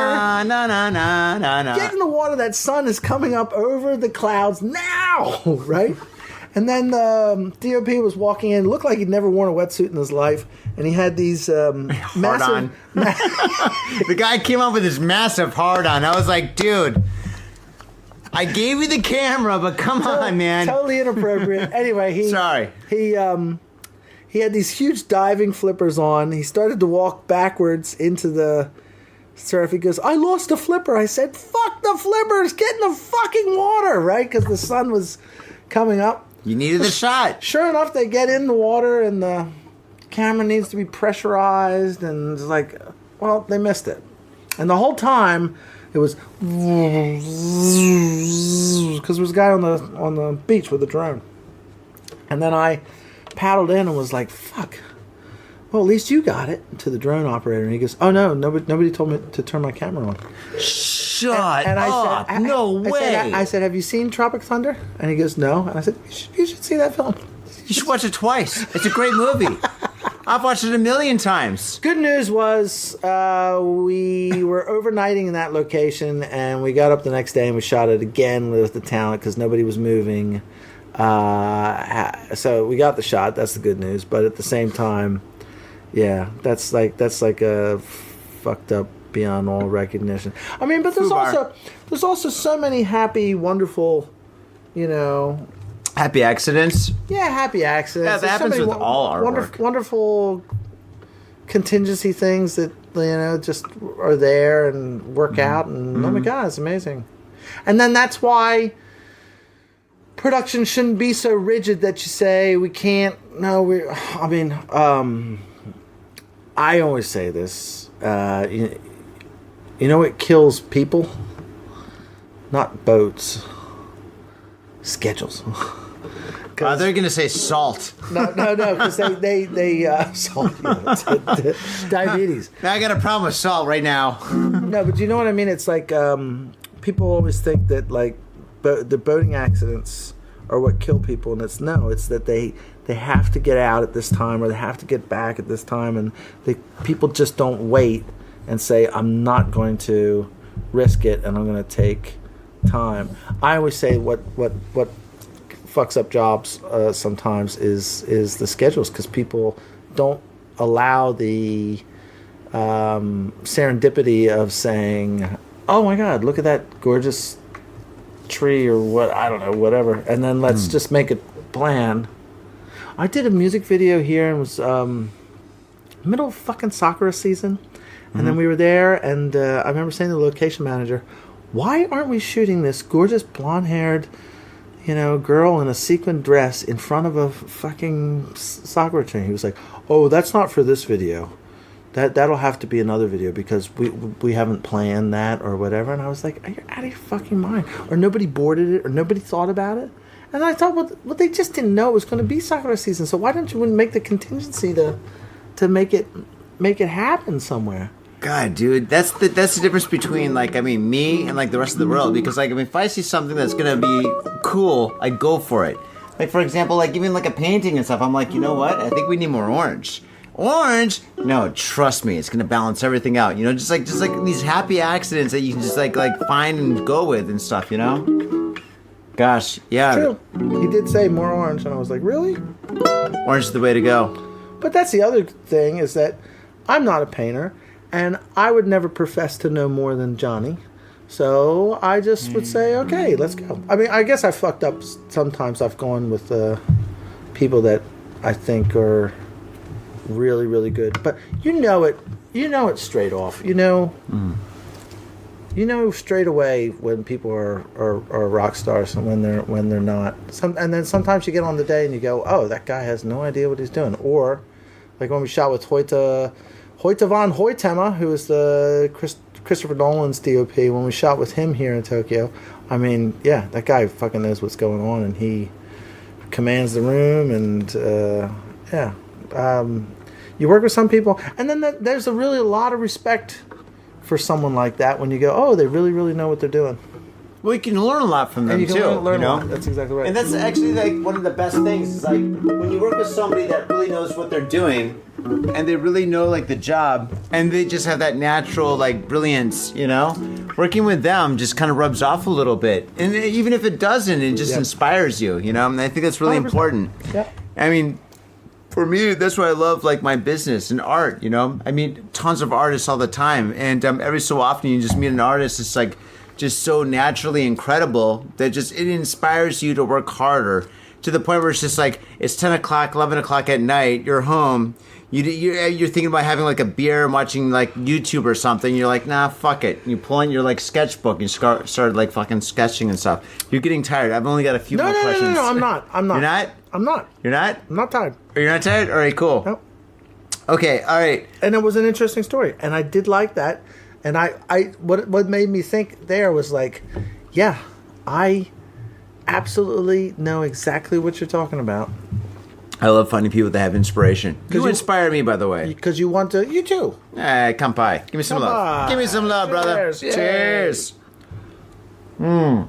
Get in the water. That sun is coming up over the clouds now, right? And then the DOP was walking in. It looked like he'd never worn a wetsuit in his life. And he had these massive... The guy came up with this massive hard-on. I was like, dude, I gave you the camera, but come on, man. Totally inappropriate. Anyway, Sorry. He had these huge diving flippers on. He started to walk backwards into the surf. He goes, I lost a flipper. I said, fuck the flippers. Get in the fucking water, right? Because the sun was coming up. You needed the shot. Sure enough, they get in the water and the camera needs to be pressurized. And it's like, well, they missed it. And the whole time, it was... Because there was a guy on the beach with a drone. And then I paddled in and was like, fuck. Well, at least you got it, to the drone operator. And he goes, oh, no, nobody told me to turn my camera on. Shut up. No way. I said, have you seen Tropic Thunder? And he goes, no. And I said, you should see that film. You should watch it twice. It's a great movie. I've watched it 1,000,000 times. Good news was we were overnighting in that location, and we got up the next day and we shot it again with the talent because nobody was moving. So we got the shot. That's the good news. But at the same time, yeah, that's like a fucked up beyond all recognition. I mean, but there's also so many happy, wonderful, happy accidents. Yeah, happy accidents. Yeah, that happens with all our work. Wonderful contingency things that just are there and work out, and oh my god, it's amazing. And then that's why production shouldn't be so rigid that you say we can't. No, I always say this. It kills people, not boats. Schedules. They're gonna say salt. No, because they salt. Diabetes. I got a problem with salt right now. No, but you know what I mean. It's like people always think that like the boating accidents are what kill people, and it's that they have to get out at this time or they have to get back at this time, and people just don't wait and say, I'm not going to risk it, and I'm going to take time. I always say what fucks up jobs sometimes is the schedules, because people don't allow the serendipity of saying, oh my god, look at that gorgeous tree or what, I don't know, whatever, and then let's just make it plan. I did a music video here and was middle of fucking soccer season, and then we were there, and I remember saying to the location manager, why aren't we shooting this gorgeous blonde-haired, girl in a sequin dress in front of a fucking soccer team? He was like, oh, that's not for this video. That'll have to be another video because we haven't planned that or whatever. And I was like, you're out of your fucking mind. Or nobody boarded it, or nobody thought about it. And I thought, well, they just didn't know it was going to be soccer season. So why don't you make the contingency to make it happen somewhere? God, dude, that's the difference between me and the rest of the world. Because if I see something that's gonna be cool, I go for it. Like for example, even a painting and stuff, I'm like, you know what? I think we need more orange. Orange? No, trust me, it's gonna balance everything out. Just like these happy accidents that you can just find and go with and stuff. Gosh, yeah. True. He did say more orange, and I was like, really? Orange is the way to go. But that's the other thing, is that I'm not a painter, and I would never profess to know more than Johnny. So I just would say, okay, let's go. I mean, I guess I fucked up sometimes. I've gone with people that I think are really, really good. But you know it straight off. You know straight away when people are rock stars and when they're not. And then sometimes you get on the day and you go, oh, that guy has no idea what he's doing. Or like when we shot with Hoyte van Hoytema, who is the Christopher Nolan's DOP, when we shot with him here in Tokyo, I mean, yeah, that guy fucking knows what's going on, and he commands the room, and you work with some people, and then there's a lot of respect for someone like that when you go, oh, they really, really know what they're doing. Well, you can learn a lot from them And you can too. learn you a know? lot. That's exactly right. And that's actually like one of the best things is like when you work with somebody that really knows what they're doing and they really know like the job and they just have that natural like brilliance, you know? Working with them just kind of rubs off a little bit. And even if it doesn't, it just inspires you, you know? And I think that's really 100%. important. Yeah. I mean, for me, that's why I love like my business and art, you know? I meet tons of artists all the time and every so often you just meet an artist that's like just so naturally incredible that just it inspires you to work harder to the point where it's just like it's 10 o'clock 11 o'clock at night, you're home, you're thinking about having like a beer and watching like YouTube or something, you're like, nah, fuck it, you pull in your like sketchbook and started like fucking sketching and stuff. You're getting tired. I've only got a few more questions. No, I'm not. You're not? I'm not. You're not? I'm not tired. Are you not tired? All right, cool. Nope. Okay, all right. And it was an interesting story, and I did like that. And what made me think there was like, yeah, I absolutely know exactly what you're talking about. I love finding people that have inspiration. You inspire me, by the way. Because you want to, you too. Come by. Give me some love. Kampai. Give me some love, brother. Cheers. Yay. Cheers. Oh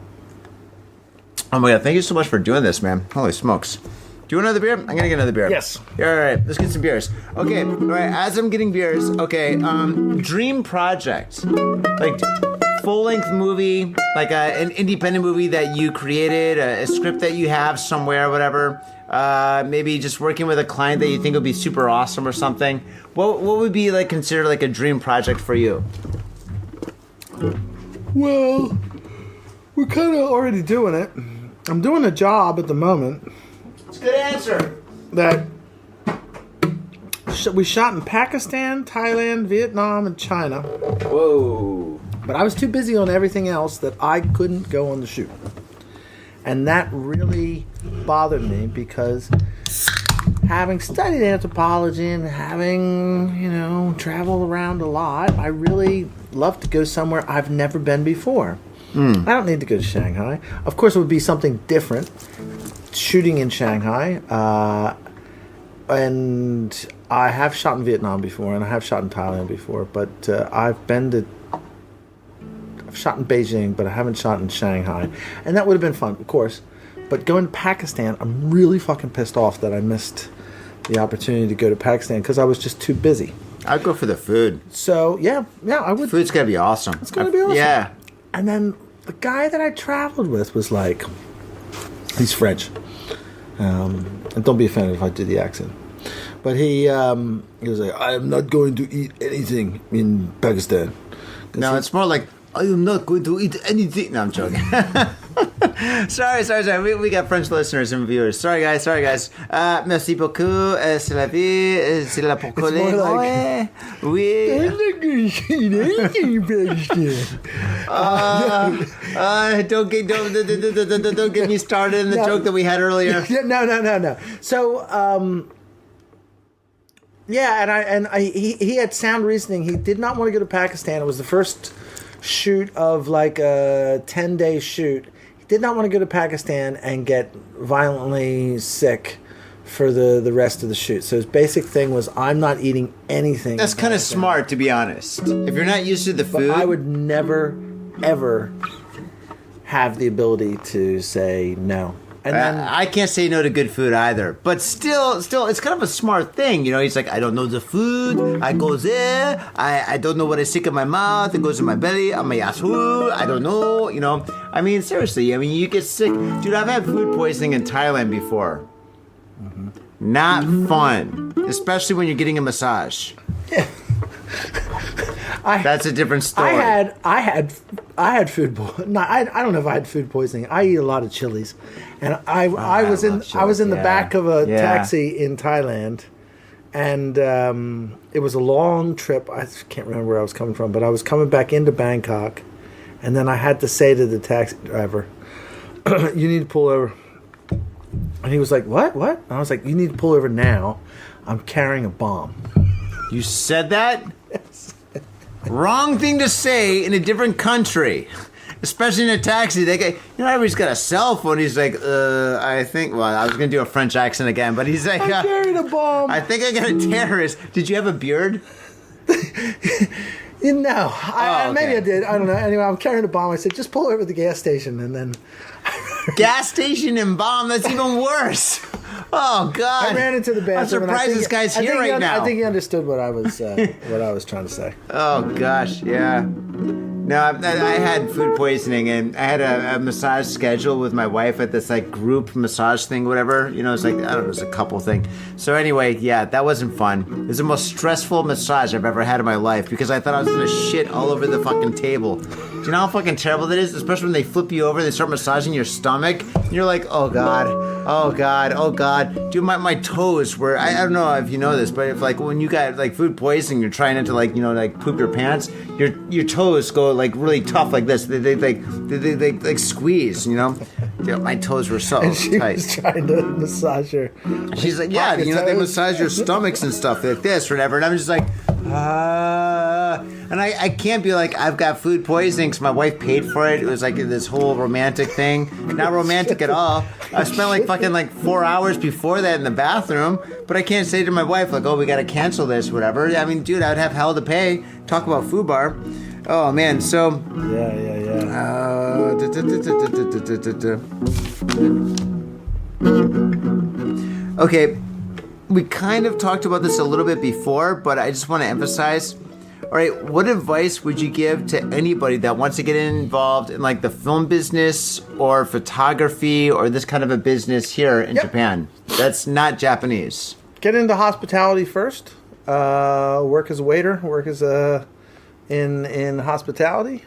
my God, thank you so much for doing this, man. Holy smokes. Do you want another beer? I'm gonna get another beer. Yes. Yeah, all right, let's get some beers. Okay, all right, as I'm getting beers, okay, dream project. Like, full-length movie, like an independent movie that you created, a script that you have somewhere, whatever. Maybe just working with a client that you think would be super awesome or something. What would be, like, considered, like, a dream project for you? Well, we're kind of already doing it. I'm doing a job at the moment. It's a good answer. That we shot in Pakistan, Thailand, Vietnam, and China. Whoa. But I was too busy on everything else that I couldn't go on the shoot. And that really bothered me because having studied anthropology and having, traveled around a lot, I really love to go somewhere I've never been before. I don't need to go to Shanghai. Of course, it would be something different. Shooting in Shanghai, and I have shot in Vietnam before, and I have shot in Thailand before, but I've shot in Beijing, but I haven't shot in Shanghai, and that would have been fun, of course. But going to Pakistan, I'm really fucking pissed off that I missed the opportunity to go to Pakistan because I was just too busy. I'd go for the food. So yeah, I would. Food's gotta be awesome. It's gonna be awesome. Yeah. And then the guy that I traveled with was like, he's French. And don't be offended if I do the accent. But he was like, I am not going to eat anything in Pakistan. No, it's more like, I am not going to eat anything. No, I'm joking. Sorry. We got French listeners and viewers. Sorry, guys. Merci beaucoup. C'est la vie. C'est la pour coller. It's more like, Oui. Don't get me started in the joke that we had earlier. No. So, he had sound reasoning. He did not want to go to Pakistan. It was the first shoot of like a 10-day shoot. He did not want to go to Pakistan and get violently sick for the rest of the shoot. So his basic thing was, I'm not eating anything. That's kind of smart, to be honest. If you're not used to the food. But I would never, ever have the ability to say no. And then I can't say no to good food either. But still, it's kind of a smart thing. He's like, I don't know the food. I go there. I don't know what I stick in my mouth. It goes in my belly. I'm a yahoo. I don't know. I mean, seriously. You get sick. Dude, I've had food poisoning in Thailand before. Mm-hmm. Not fun. Especially when you're getting a massage. Yeah. That's a different story. I had food poisoning. No, I don't know if I had food poisoning. I eat a lot of chilies, and I was in the back of a taxi in Thailand, and it was a long trip. I can't remember where I was coming from, but I was coming back into Bangkok, and then I had to say to the taxi driver, "You need to pull over." And he was like, "What? What?" And I was like, "You need to pull over now. I'm carrying a bomb." You said that? Yes. Wrong thing to say in a different country, especially in a taxi. Everybody's got a cell phone. He's like, I think. Well, I was gonna do a French accent again, but he's like, I'm carrying a bomb. I think I got a terrorist. Did you have a beard? No, okay. maybe I did. I don't know. Anyway, I'm carrying a bomb. I said, just pull over to the gas station, and then Gas station and bomb. That's even worse. Oh God! I ran into the bathroom. I'm surprised this guy's here right now. I think he understood what I was trying to say. Oh gosh, yeah. No, I had food poisoning, and I had a massage schedule with my wife at this like group massage thing, whatever. You know, it's like I don't know, it's a couple thing. So anyway, yeah, that wasn't fun. It was the most stressful massage I've ever had in my life because I thought I was gonna shit all over the fucking table. Do you know how fucking terrible that is? Especially when they flip you over, they start massaging your stomach, and you're like, oh God, oh God, oh God. Dude, my toes were, I don't know if you know this, but if like when you got like food poisoning, you're trying not to like, you know, like poop your pants, your toes go like really tough like this. They squeeze, you know? Dude, my toes were so She tight. was trying to massage her. She's like, yeah, you know, they massage your stomachs and stuff like this or whatever. And I'm just like, and I can't be like, I've got food poisoning because my wife paid for it. It was like this whole romantic thing. Not romantic at all. I spent like fucking like 4 hours before that in the bathroom, but I can't say to my wife like, oh, we got to cancel this, whatever. I mean, dude, I'd have hell to pay. Talk about food bar. Oh man, so okay, we kind of talked about this a little bit before, but I just want to emphasize. All right, what advice would you give to anybody that wants to get involved in like the film business or photography or this kind of a business here in Japan? That's not Japanese. Get into hospitality first. Work as a waiter. Work as in hospitality.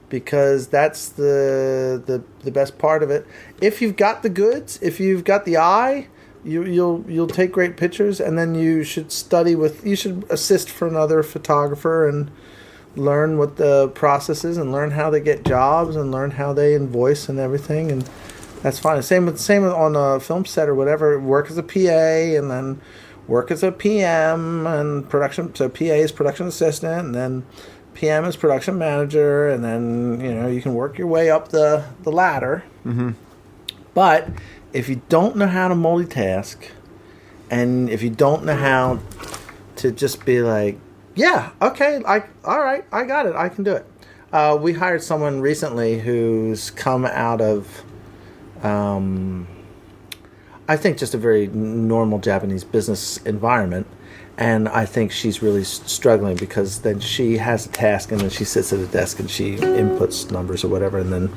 Because that's the best part of it. If you've got the goods, if you've got the eye, you'll take great pictures, and then you should you should assist for another photographer and learn what the process is and learn how they get jobs and learn how they invoice and everything, and that's fine. Same on a film set or whatever. Work as a PA and then work as a PM and production. So PA is production assistant, and then PM is production manager, and then you can work your way up the ladder. Mm-hmm. But if you don't know how to multitask, and if you don't know how to just be like, yeah, okay, all right, I got it, I can do it. We hired someone recently who's come out of, I think, just a very normal Japanese business environment. And I think she's really struggling because then she has a task and then she sits at a desk and she inputs numbers or whatever, and then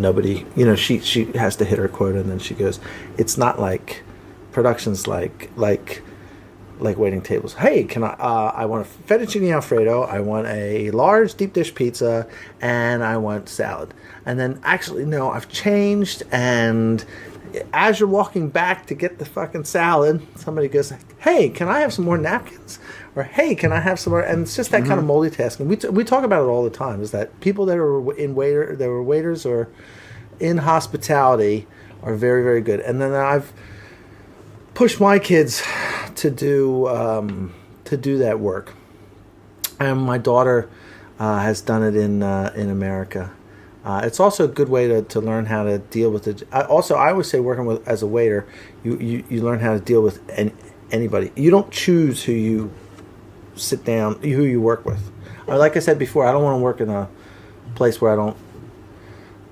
nobody, she has to hit her quota, and then she goes, it's not like production's like waiting tables. Hey, can I want a fettuccine alfredo, I want a large deep dish pizza, and I want salad. And then actually, no, I've changed, and as you're walking back to get the fucking salad, somebody goes, hey, can I have some more napkins? Or, hey, can I have some more? And it's just that kind of multitasking. We talk about it all the time, is that people that are waiters or in hospitality are very, very good. And then I've pushed my kids to do that work. And my daughter has done it in America. It's also a good way to learn how to deal with it. I always say, working as a waiter, you learn how to deal with anybody. You don't choose who you sit down, who you work with. Like I said before, I don't want to work in a place where I don't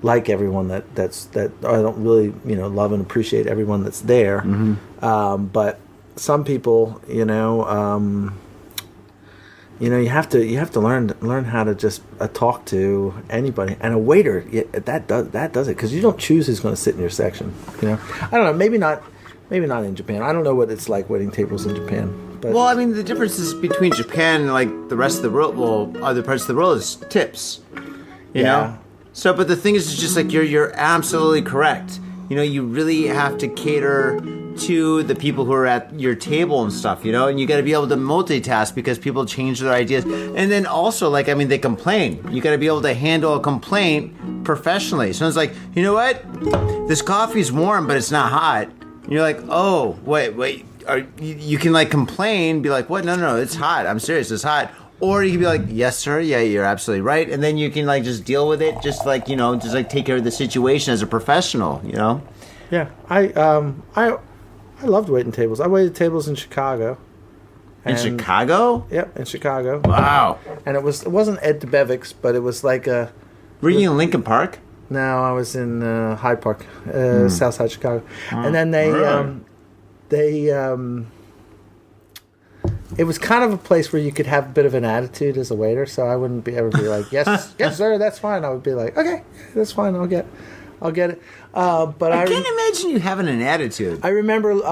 like everyone that I don't really love and appreciate everyone that's there. Mm-hmm. But some people, you have to learn how to just talk to anybody. And a waiter, that does it, because you don't choose who's going to sit in your section. I don't know. Maybe not in Japan. I don't know what it's like waiting tables in Japan. But well, I mean, the differences between Japan and like the rest of the world, other parts of the world, is tips. You know. So, but the thing is, it's just like you're absolutely correct. You really have to cater to the people who are at your table and stuff, and you got to be able to multitask because people change their ideas. And then also, they complain. You got to be able to handle a complaint professionally. So it's like, you know what? This coffee's warm, but it's not hot. And you're like, oh, wait. You can complain, be like, what? No, it's hot. I'm serious, it's hot. Or you can be like, yes, sir. Yeah, you're absolutely right. And then you can just deal with it. Just take care of the situation as a professional, Yeah. I loved waiting tables. I waited tables in Chicago, In Chicago? Yep, in Chicago. Wow. And it wasn't Ed DeBevick's, but it was like a. Were you in Lincoln Park? No, I was in Hyde Park, Southside Chicago, and then it was kind of a place where you could have a bit of an attitude as a waiter. So I wouldn't ever be like, yes, yes, sir, that's fine. I would be like, okay, that's fine. I'll get it. But I can't imagine you having an attitude. I remember, Louis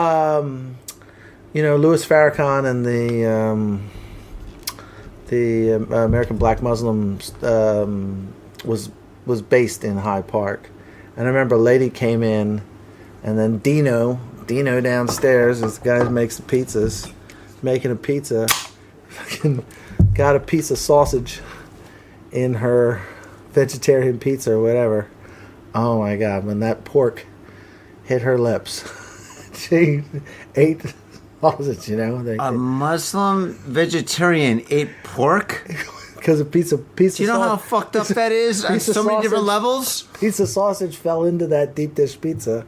Farrakhan and the American Black Muslims was based in Hyde Park, and I remember a lady came in, and then Dino downstairs, this guy who makes the pizzas, making a pizza, fucking got a piece of sausage in her vegetarian pizza or whatever. Oh my God, when that pork hit her lips, she ate sausage, A Muslim vegetarian ate pork? Because a piece of Do you know how fucked up that is on so many different levels? Piece of sausage fell into that deep dish pizza,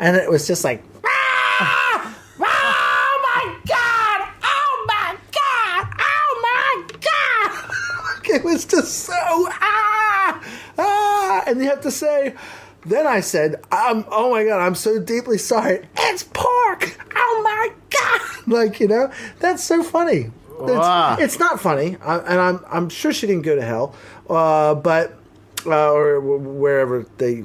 and it was just like, ah! Oh my God! Oh my God! Oh my God! It was just so and you have to say. Then I said, "Oh my God! I'm so deeply sorry. It's pork. Oh my God!" That's so funny. It's not funny, and I'm sure she didn't go to hell, but or wherever they.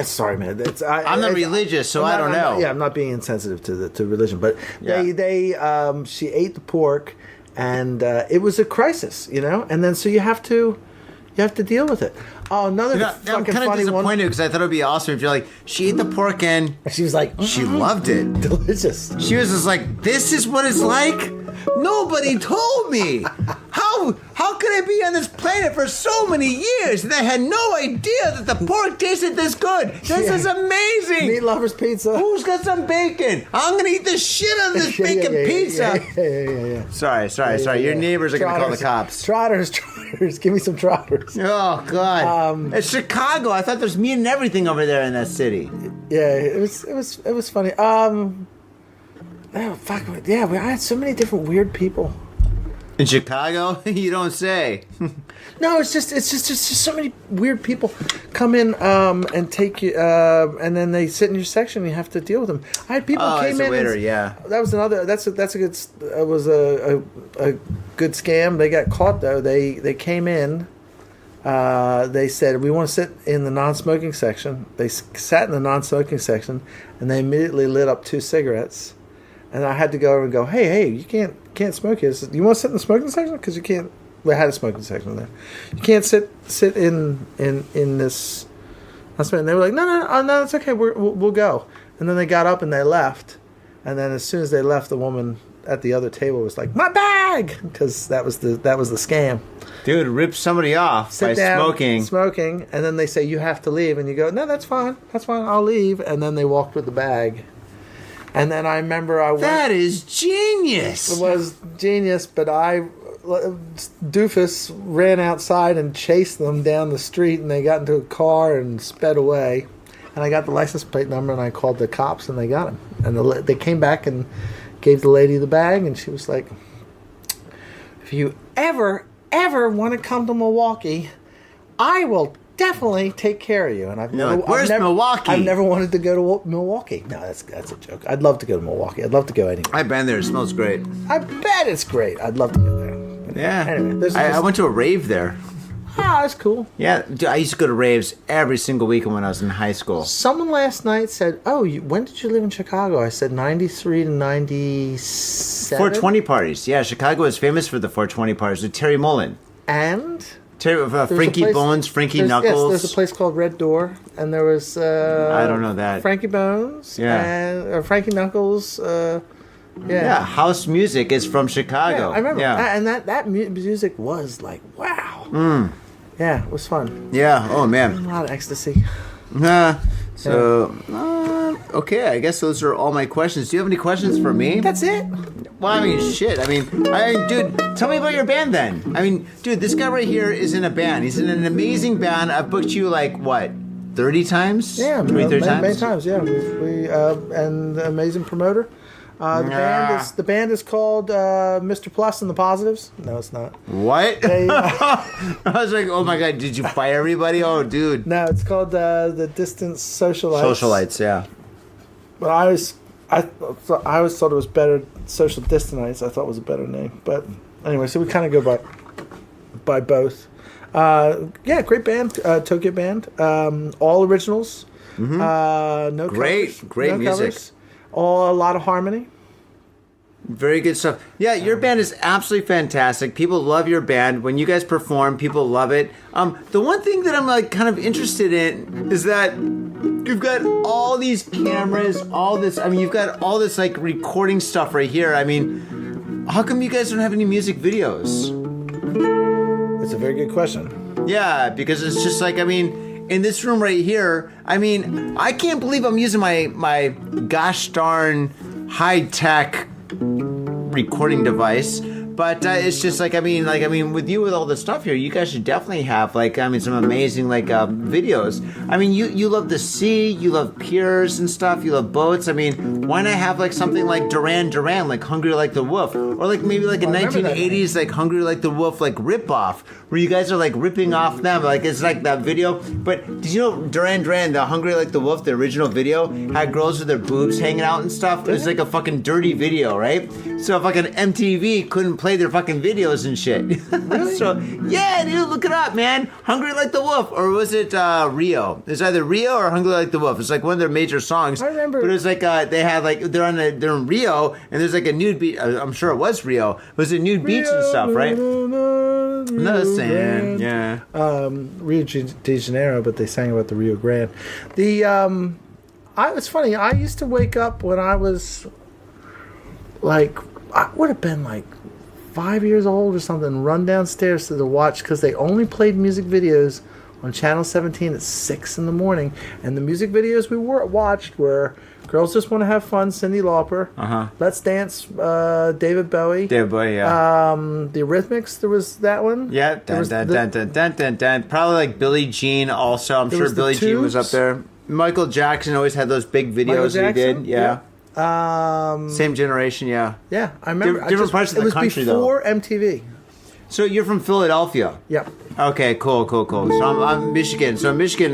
Sorry, man. I'm not religious, so I don't know. I'm not being insensitive to religion, but she ate the pork, and it was a crisis, And then so you have to deal with it. Oh, another fucking I'm kind of funny disappointed because I thought it'd be awesome if you're like, she ate the pork and she was like, she loved it, delicious. She was just like, this is what it's like. Nobody told me. How could I be on this planet for so many years and I had no idea that the pork tasted this good? This is amazing. Meat lovers pizza. Who's got some bacon? I'm gonna eat the shit out of this bacon pizza. Yeah. Sorry. Your neighbors are gonna call the cops. Trotters. Give me some trotters. Oh God. It's Chicago. I thought there's meat and everything over there in that city. Yeah, it was funny. Oh, fuck. Yeah, I had so many different weird people. In Chicago? You don't say. No, it's just so many weird people come in and take you, and then they sit in your section. And you have to deal with them. I had people who came in. Waiter, yeah. That was another. That's a good. It was a good scam. They got caught though. They came in. They said, we want to sit in the non-smoking section. They sat in the non-smoking section, and they immediately lit up 2 cigarettes. And I had to go over and go, hey, you can't smoke here. Said, you want to sit in the smoking section? Because you can't. We had a smoking section there. You can't sit in this. And they were like, no, it's okay. We'll go. And then they got up and they left. And then as soon as they left, the woman at the other table was like, my bag, because that was the scam. Dude, rip somebody off by smoking, and then they say you have to leave, and you go, no, that's fine, I'll leave, and then they walked with the bag. And then I remember That is genius. It was genius, but doofus ran outside and chased them down the street, and they got into a car and sped away. And I got the license plate number, and I called the cops, and they got him. And they came back and gave the lady the bag, and she was like, if you ever want to come to Milwaukee, I will definitely take care of you. And where's Milwaukee? I've never wanted to go to Milwaukee. No, that's a joke. I'd love to go to Milwaukee. I'd love to go anywhere. I've been there. It smells great. I bet it's great. I'd love to go there. But yeah. Anyway, I went to a rave there. Ah, that's cool. Yeah, dude, I used to go to raves every single weekend when I was in high school. Someone last night said, when did you live in Chicago? I said 93 to 97. 420 parties. Yeah, Chicago is famous for the 420 parties with Terry Mullen. And? Frankie Bones, Frankie Knuckles. Yes, there's a place called Red Door, and there was I don't know that. Frankie Bones, or Frankie Knuckles. Yeah, house music is from Chicago. Yeah, I remember. Yeah. And that music was like, wow. Yeah, it was fun. Yeah, oh man. A lot of ecstasy. Okay, I guess those are all my questions. Do you have any questions for me? That's it. Well, I mean, shit. I mean, dude, tell me about your band then. I mean, dude, this guy right here is in a band. He's in an amazing band. I've booked you like, what, 30 times? Yeah, 30 times? Many times, yeah. We and amazing promoter. The band is called Mr. Plus and the Positives. No, it's not. What? They, I was like, oh my god, did you fire everybody? Oh, dude. no, it's called the Distant Socialites. Socialites, yeah. But I always thought it was better. Social Distanites, I thought was a better name. But anyway, so we kind of go by both. Yeah, great band, Tokyo band. All originals. No covers. Great no music. Covers. A lot of harmony. Very good stuff. Yeah, your band is absolutely fantastic. People love your band. When you guys perform, people love it. The one thing that I'm like kind of interested in is that you've got all these cameras, all this. I mean, you've got all this like recording stuff right here. I mean, how come you guys don't have any music videos? That's a very good question. Yeah, because it's just like, I mean, in this room right here, I mean, I can't believe I'm using my gosh darn high-tech recording device. But it's just like I mean, with you with all the stuff here, you guys should definitely have some amazing videos. I mean, you love the sea, you love piers and stuff, you love boats. I mean, why not have something like Duran Duran, like Hungry Like the Wolf, or maybe a 1980s like Hungry Like the Wolf rip off, where you guys are ripping off them, it's like that video. But did you know Duran Duran, the Hungry Like the Wolf, the original video had girls with their boobs hanging out and stuff? It was like a fucking dirty video, right? So fucking MTV couldn't play their fucking videos and shit. Really? So yeah, dude, look it up, man. Hungry Like the Wolf, or was it Rio? It's either Rio or Hungry Like the Wolf. It's one of their major songs. I remember. But it was they had they're in Rio, and there's a nude beach. I'm sure it was Rio. It was a nude beach and stuff, right? No, saying, yeah. Rio de Janeiro, but they sang about the Rio Grande. It's funny. I used to wake up when I was I would have been 5 years old or something, run downstairs to the watch, because they only played music videos on Channel 17 at 6 in the morning. And the music videos we watched were Girls Just Want to Have Fun, Cyndi Lauper, Let's Dance, David Bowie. Yeah. The Eurythmics, there was that one. Yeah. Dun. Probably Billie Jean also. I'm sure Billie Jean was up there. Michael Jackson always had those big videos he did. Yeah. Same generation, yeah. Yeah, I remember. Different parts of the country, though. It was before though. MTV. So you're from Philadelphia? Yeah. Okay, cool. So I'm Michigan. So in Michigan,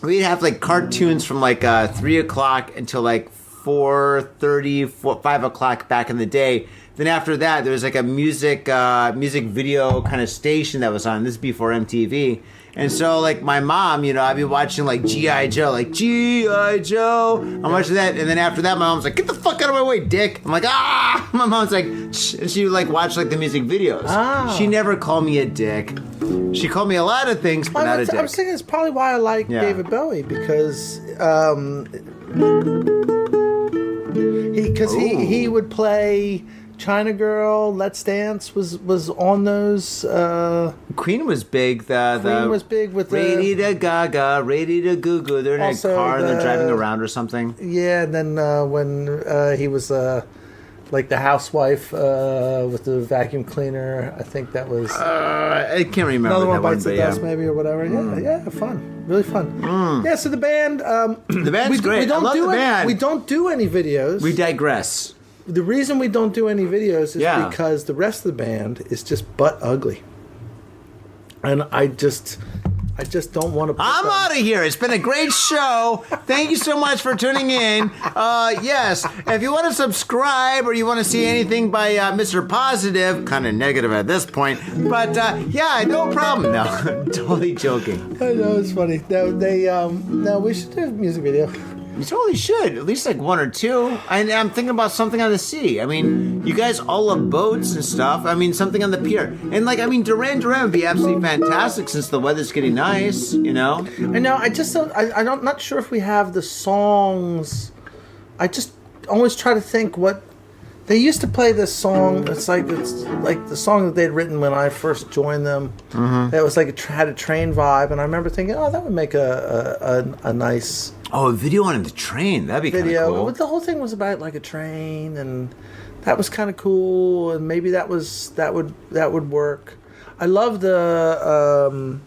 we'd have cartoons from 3 o'clock until 4:30, 5 o'clock back in the day. Then after that, there was a music video kind of station that was on. This is before MTV. And so, my mom, I'd be watching, G.I. Joe, G.I. Joe. I'm watching that, and then after that, my mom's like, get the fuck out of my way, dick. I'm like, ah! My mom's like, shh. And she would, watch, the music videos. Ah. She never called me a dick. She called me a lot of things, but not a dick. I was thinking it's probably why I like David Bowie, because he would play China Girl, Let's Dance was on those. Queen was big. Queen was big with Ready to Gaga, Ready to Goo Goo. They're in a car and they're driving around or something. Yeah, and then when he was the housewife with the vacuum cleaner, I think that was. I can't remember. Another One that Bites one, the Dust, maybe, or whatever. Yeah, fun, really fun. Yeah, so the band. The band's great. I love the band. We don't do any videos. We digress. The reason we don't do any videos is because the rest of the band is just butt ugly, and I just don't want to. I'm out of here. It's been a great show. Thank you so much for tuning in. Yes, if you want to subscribe or you want to see anything by Mr. Positive, kind of negative at this point, but yeah, no problem. No, totally joking. I know, it's funny. No, we should do a music video. You totally should. At least one or two. I'm thinking about something on the sea. I mean, you guys all love boats and stuff. I mean, something on the pier. And Duran Duran would be absolutely fantastic since the weather's getting nice, I know. I just don't. I'm not sure if we have the songs. I just always try to think what. They used to play this song. It's like the song that they'd written when I first joined them. Mm-hmm. It was had a train vibe, and I remember thinking, oh, that would make a nice. Oh, a video on the train. That'd be kind of cool. The whole thing was about a train, and that was kind of cool, and maybe that would work. I love the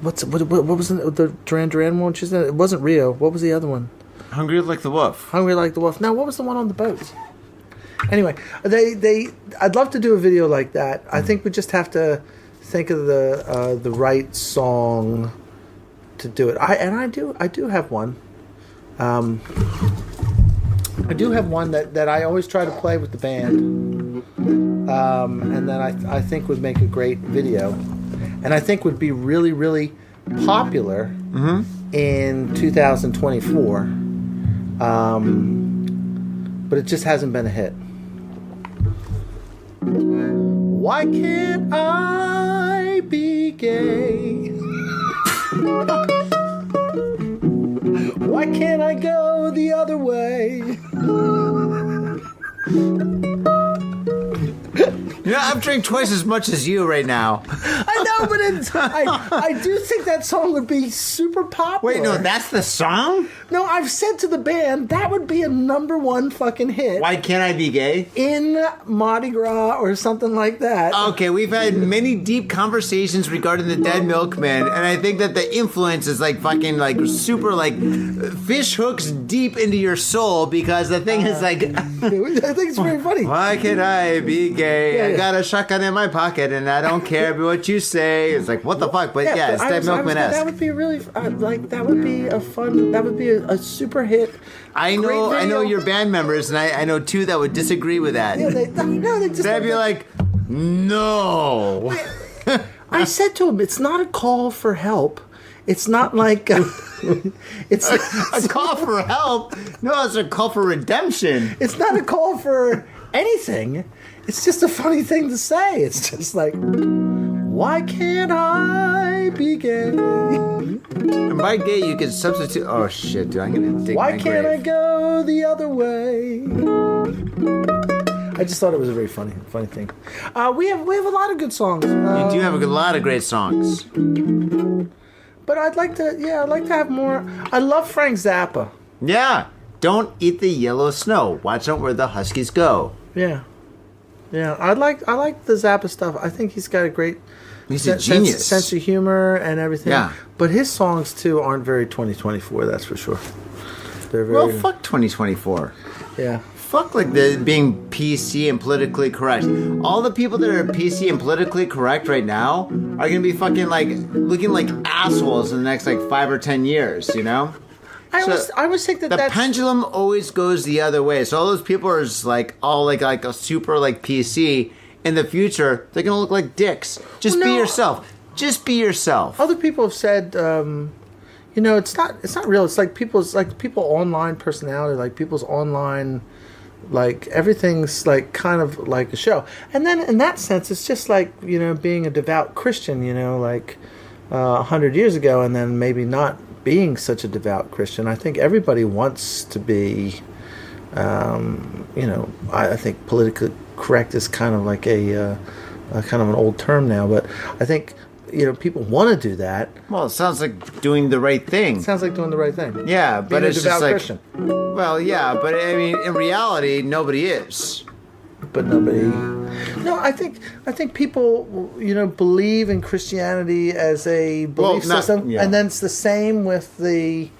what was the Duran Duran one? It wasn't Rio. What was the other one? Hungry Like the Wolf. Hungry Like the Wolf. Now, what was the one on the boat? Anyway, I'd love to do a video like that. I think we just have to think of the right song to do it. I do have one. I do have one that I always try to play with the band, and that I think would make a great video, and I think would be really, really popular in 2024. But it just hasn't been a hit. Why can't I be gay? Why can't I go the other way? You know, I'm drinking twice as much as you right now. I know, but I do think that song would be super popular. Wait, no, that's the song? No, I've said to the band, that would be a #1 fucking hit. Why Can't I Be Gay? In Mardi Gras or something like that. Okay, we've had many deep conversations regarding the Dead Milkmen, and I think that the influence is like fucking like super like fish hooks deep into your soul, because the thing is like... I think it's very funny. Why can't I be gay? Yeah, I got a shotgun in my pocket and I don't care what you say. It's like, what the fuck? But yeah, it's Dead Milkman-esque. That would be really that would be a fun. That would be a super hit. I know your band members, and I know two that would disagree with that. Yeah, they just. They'd be like, no. I said to him, it's not a call for help. It's not like it's a call for help. No, it's a call for redemption. It's not a call for anything. It's just a funny thing to say. It's just like, why can't I be gay? And by gay, you can substitute. Oh shit, dude! I'm gonna dig Why my can't grave. I go the other way? I just thought it was a very funny thing. We have a lot of good songs. You do have a lot of great songs. But I'd like to have more. I love Frank Zappa. Yeah. Don't eat the yellow snow. Watch out where the Huskies go. Yeah. I like the Zappa stuff. I think he's got a great He's a genius. Sense of humor and everything. Yeah. But his songs too aren't very 2024. That's for sure. They're very. Well, fuck 2024. Yeah. Fuck like the being PC and politically correct. All the people that are PC and politically correct right now are gonna be fucking like looking like assholes in the next like 5 or 10 years. You know. I always think that the that's... pendulum always goes the other way. So all those people are just like all like a super like PC. In the future, they're gonna look like dicks. Just be yourself. Just be yourself. Other people have said, it's not real. It's like people's online personality, like people's online, like everything's like kind of like a show. And then in that sense, it's just like being a devout Christian. Like 100 years ago, and then maybe not being such a devout Christian. I think everybody wants to be, I think politically correct is kind of like a kind of an old term now, but I think people want to do that. Well, it sounds like doing the right thing. It sounds like doing the right thing. Yeah, but being it's a devout just like Christian. Well, yeah, but I mean, in reality, nobody is. But nobody. No, I think people believe in Christianity as a belief system, yeah. and then it's the same with the.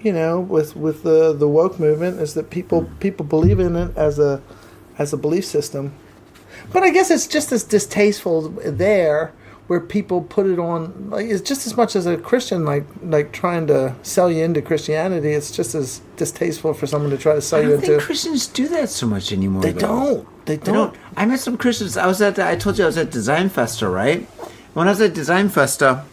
With the woke movement, is that people believe in it as a belief system, but I guess it's just as distasteful there, where people put it on like it's just as much as a Christian like trying to sell you into Christianity. It's just as distasteful for someone to try to sell you into. I don't think Christians do that so much anymore. They don't. I met some Christians. I told you I was at Design Festa, right? When I was at Design Festa,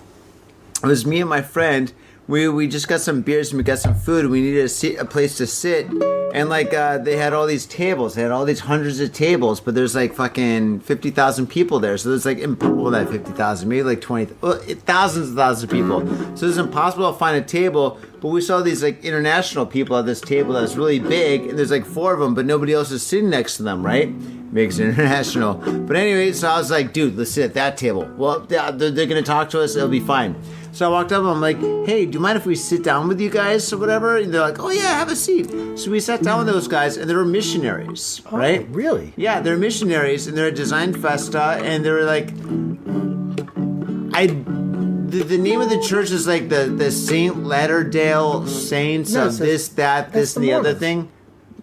it was me and my friend. We just got some beers and we got some food and we needed a place to sit, and like they had all these tables, they had all these hundreds of tables, but there's like fucking 50,000 people there, so there's like not 50,000, maybe like 20, thousands and thousands of people. So it's impossible to find a table, but we saw these like international people at this table that's really big, and there's like 4 of them, but nobody else is sitting next to them, right? Makes it international. But anyway, so I was like, dude, let's sit at that table. Well, they're gonna talk to us, it'll be fine. So I walked up and I'm like, hey, do you mind if we sit down with you guys or whatever? And they're like, oh yeah, have a seat. So we sat down with those guys, and they were missionaries, right? Really? Yeah, they're missionaries, and they're at Design Festa, and they were like, the name of the church is like the Saint Latterdale Saints No, of it's this, that, that's this, and the other Mormons. thing.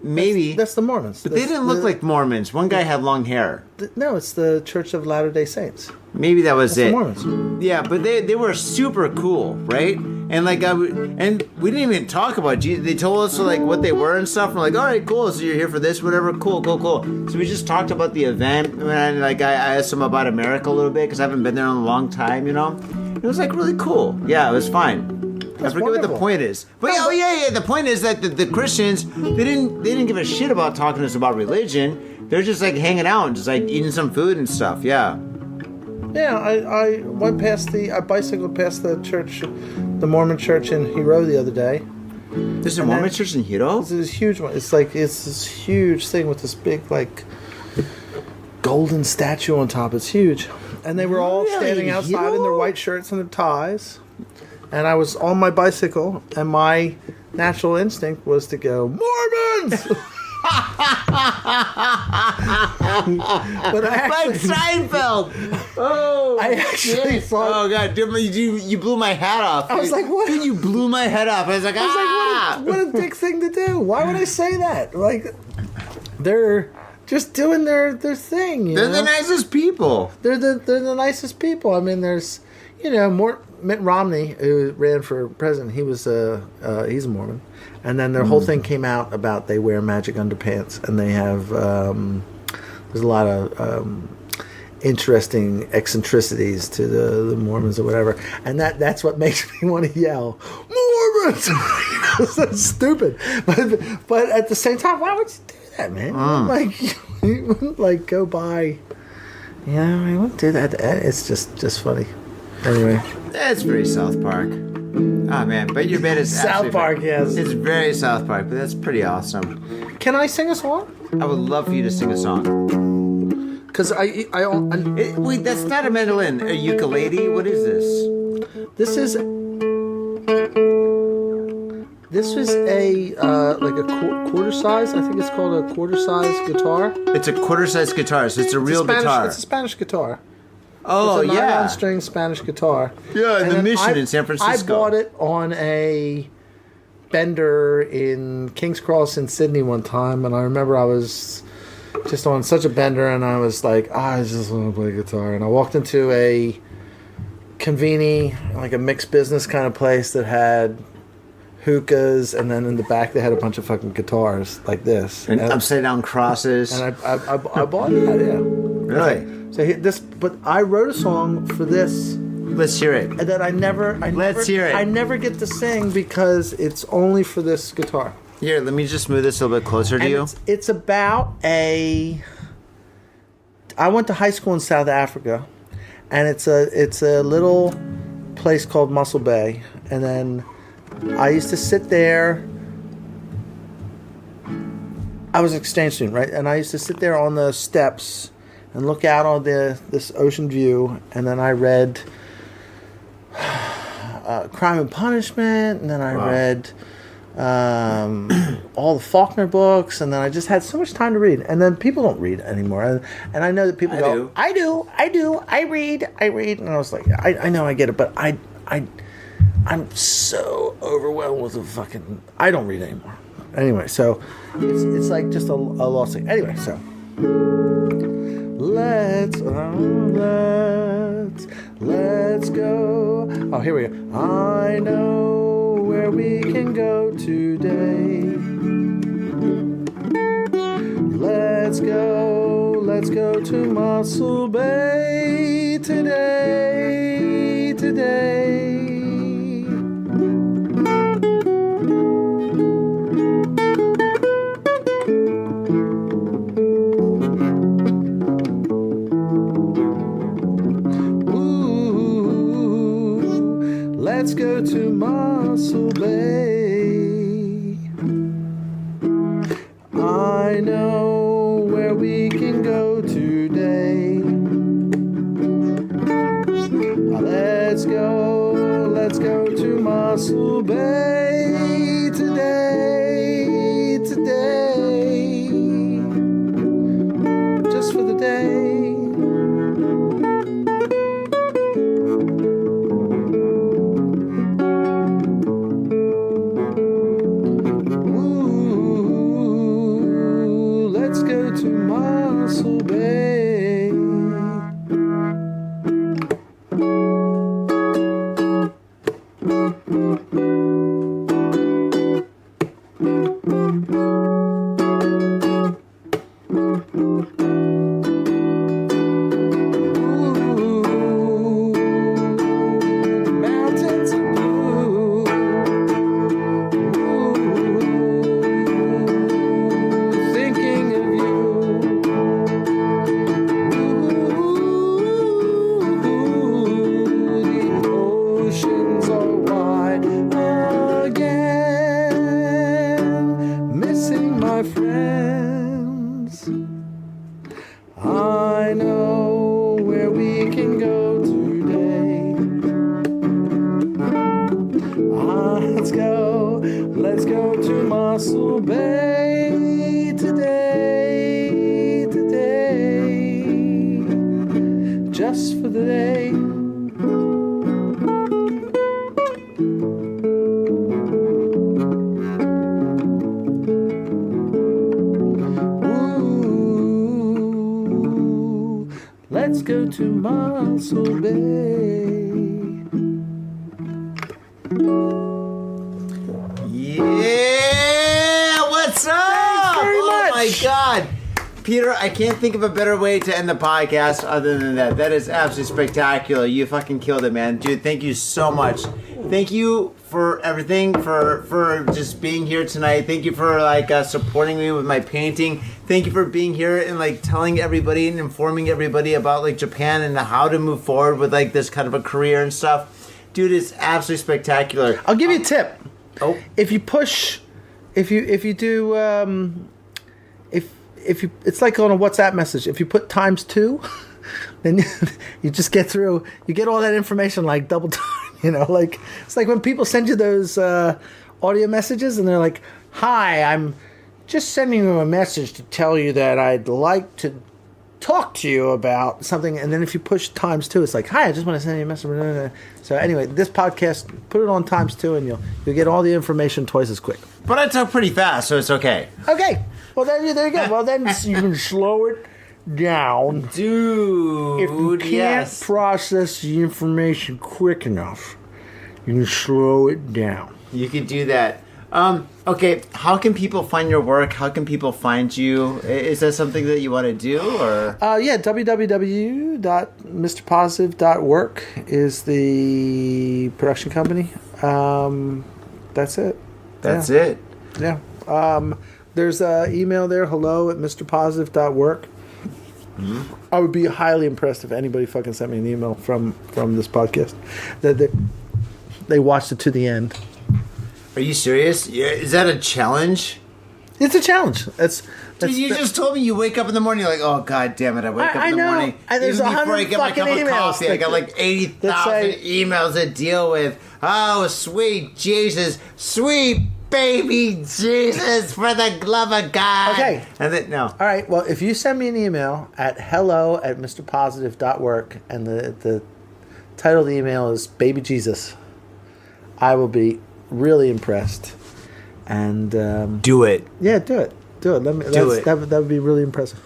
Maybe. That's the Mormons. But they didn't look like Mormons. One guy had long hair. No, it's the Church of Latter-day Saints. Maybe that was That's it. the Mormons. Yeah, but they were super cool, right? And like and we didn't even talk about Jesus. They told us like what they were and stuff. And we're like, all right, cool. So you're here for this, whatever. Cool. So we just talked about the event, and like I asked them about America a little bit because I haven't been there in a long time, you know. It was like really cool. Yeah, it was fine. I forget what the wonderful. point is, but yeah. The point is that the Christians they didn't give a shit about talking to us about religion. They're just like hanging out and just like eating some food and stuff. Yeah. Yeah, I went past I bicycled past the church, the Mormon church in Hero the other day. There's a Mormon church in Hiro? It's this huge one. It's this huge thing with this big like golden statue on top. It's huge, and they were all Really? standing outside in their Hiro? white shirts and their ties. And I was on my bicycle, and my natural instinct was to go Mormons. But I Like actually, Seinfeld. Oh, I actually thought. oh god, dude, you blew my hat off. I was like, what? Dude, you blew my head off. I was like, I was like, what a dick thing to do. Why would I say that? Like, they're just doing their thing. You They're know? the nicest people. They're the nicest people. I mean, there's, Mitt Romney, who ran for president. He was he's a Mormon, and then their whole thing came out about they wear magic underpants, and they have there's a lot of interesting eccentricities to the Mormons or whatever, and that's what makes me want to yell Mormons. It's so stupid, but at the same time, why would you do that, man? Like you wouldn't like go by. Yeah, I wouldn't do that. It's just funny. Anyway, That's very South Park. Ah man, but your band is South actually Park, yes. It's very South Park, but that's pretty awesome. can I sing a song? I would love for you to sing a song. Because I Wait, that's not a mandolin. A ukulele? What is this? this is a like a quarter size. I think it's called a quarter size guitar. It's a quarter-sized guitar, so it's a real guitar. It's a Spanish guitar. Oh It's a yeah. nylon-string Spanish guitar. Yeah, And the then Mission in San Francisco. I bought it on a bender in King's Cross in Sydney one time, and I remember I was just on such a bender, and I was like, I just want to play guitar. And I walked into a conveni, like a mixed business kind of place that had hookahs, and then in the back they had a bunch of fucking guitars like this. And upside down crosses. And I bought that, yeah. Really? So but I wrote a song for this. Let's hear it. And that I never hear it. I never get to sing because it's only for this guitar. Here, let me just move this a little bit closer to And you. it's about I went to high school in South Africa, and it's a little place called Muscle Bay, and then I used to sit there. I was an exchange student, right? And I used to sit there on the steps and look out on this ocean view, and then I read Crime and Punishment, and then I read all the Faulkner books, and then I just had so much time to read. And then people don't read anymore, and I know that people go, I do, I read, and I was like, I know, I get it, but I'm so overwhelmed with the fucking, I don't read anymore. Anyway, so it's like just a lost thing. Anyway, so let's go. Oh, here we go. I know where we can go today. Let's go to Muscle Bay today. Let's go to Muscle Bay. I know where we can go today. Let's go to Muscle Bay today. Just for the day. I know where we can go today. Let's go to Mossel Bay today, just for the day. Ooh, let's go to Mossel Bay. Yeah, what's up? Oh my God. Peter, I can't think of a better way to end the podcast other than that. That is absolutely spectacular. You fucking killed it, man. Dude, thank you so much. Thank you for everything, for just being here tonight. Thank you for supporting me with my painting. Thank you for being here and telling everybody and informing everybody about Japan and how to move forward with this kind of a career and stuff. Dude, it's absolutely spectacular. I'll give you a tip. Oh, if you push, if you do, if you, it's like on a WhatsApp message. If you put ×2, then you just get through. You get all that information double time. It's like when people send you those audio messages and they're like, "Hi, I'm just sending you a message to tell you that I'd like to talk to you about something," and then if you push ×2, it's like, "Hi, I just want to send you a message." So anyway, this podcast, put it on ×2, and you'll get all the information twice as quick. but I talk pretty fast, so it's okay. Okay, well there you go. Well then you can slow it down, Dude, if you can't process the information quick enough. You can slow it down. You could do that. Okay, how can people find your work? How can people find you? Is that something that you want to do, or? Yeah, www.mrpositive.work is the production company. That's it. That's it. Yeah. There's an email there, hello@mrpositive.work. Mm-hmm. I would be highly impressed if anybody fucking sent me an email from this podcast that they watched it to the end. Are you serious? Yeah, is that a challenge? It's a challenge. Dude, you just told me you wake up in the morning, you're like, oh, God damn it, I wake up in the morning. There's Even before I 100 get my cup of fucking coffee, I got 80,000 say- emails to deal with. Oh, sweet Jesus. Sweet baby Jesus, for the love of God. Okay. And then, no. All right, well, if you send me an email at hello@mrpositive.work and the title of the email is Baby Jesus, I will be really impressed. And Do it. yeah, do it. Do it. That would be really impressive.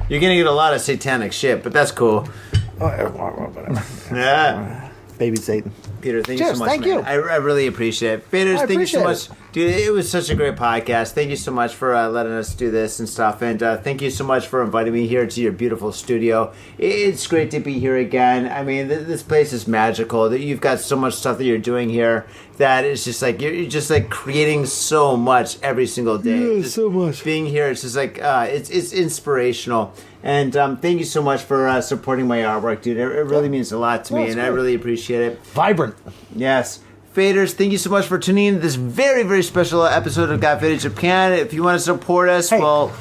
You're going to get a lot of satanic shit, but that's cool. Whatever. Yeah. Baby Satan. Peter, thank you Cheers, so much, thank man. you. I really appreciate it. Faders, thank you so appreciate much. Dude, it was such a great podcast. Thank you so much for letting us do this and stuff. And thank you so much for inviting me here to your beautiful studio. It's great to be here again. I mean, this place is magical. You've got so much stuff that you're doing here that it's just you're just creating so much every single day. Yeah, Just so much. Being here, it's just it's inspirational. And thank you so much for supporting my artwork, dude. It really means a lot to me, and I really appreciate it. Vibrant. Yes. Faders, thank you so much for tuning in to this very, very special episode of Got Faded Japan. If you want to support us, well...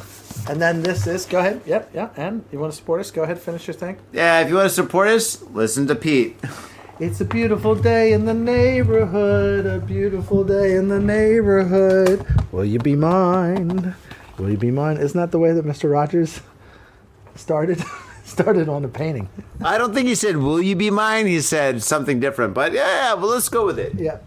And then this is, go ahead. Yep, yeah. And you want to support us? Go ahead, finish your thing. Yeah, if you want to support us, listen to Pete. It's a beautiful day in the neighborhood, a beautiful day in the neighborhood. Will you be mine? Will you be mine? Isn't that the way that Mr. Rogers started on the painting? I don't think he said, will you be mine? He said something different. But yeah, well, let's go with it. Yeah.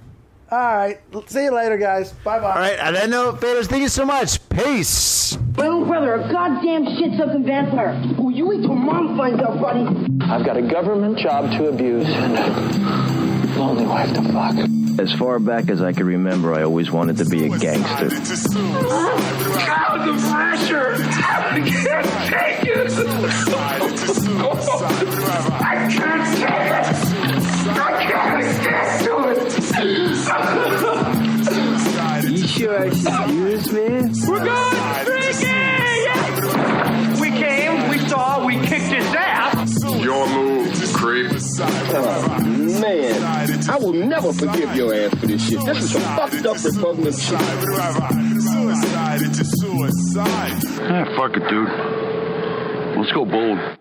All right. See you later, guys. Bye-bye. All right, on that note, Faders, thank you so much. Peace. My little brother, a goddamn shit-sucking vampire. Oh, you wait till Mom finds out, buddy. I've got a government job to abuse and a lonely wife to fuck. As far back as I can remember, I always wanted to be a gangster. God, the pressure! I can't take it! I can't take it! I can't stand to it! You sure excuse me? We're going freaking! We came, we saw, we kicked his ass! Your move, creep. Man, I will never forgive your ass for this shit. This is some fucked up repugnant shit. Suicide. Fuck it, dude. Let's go bold.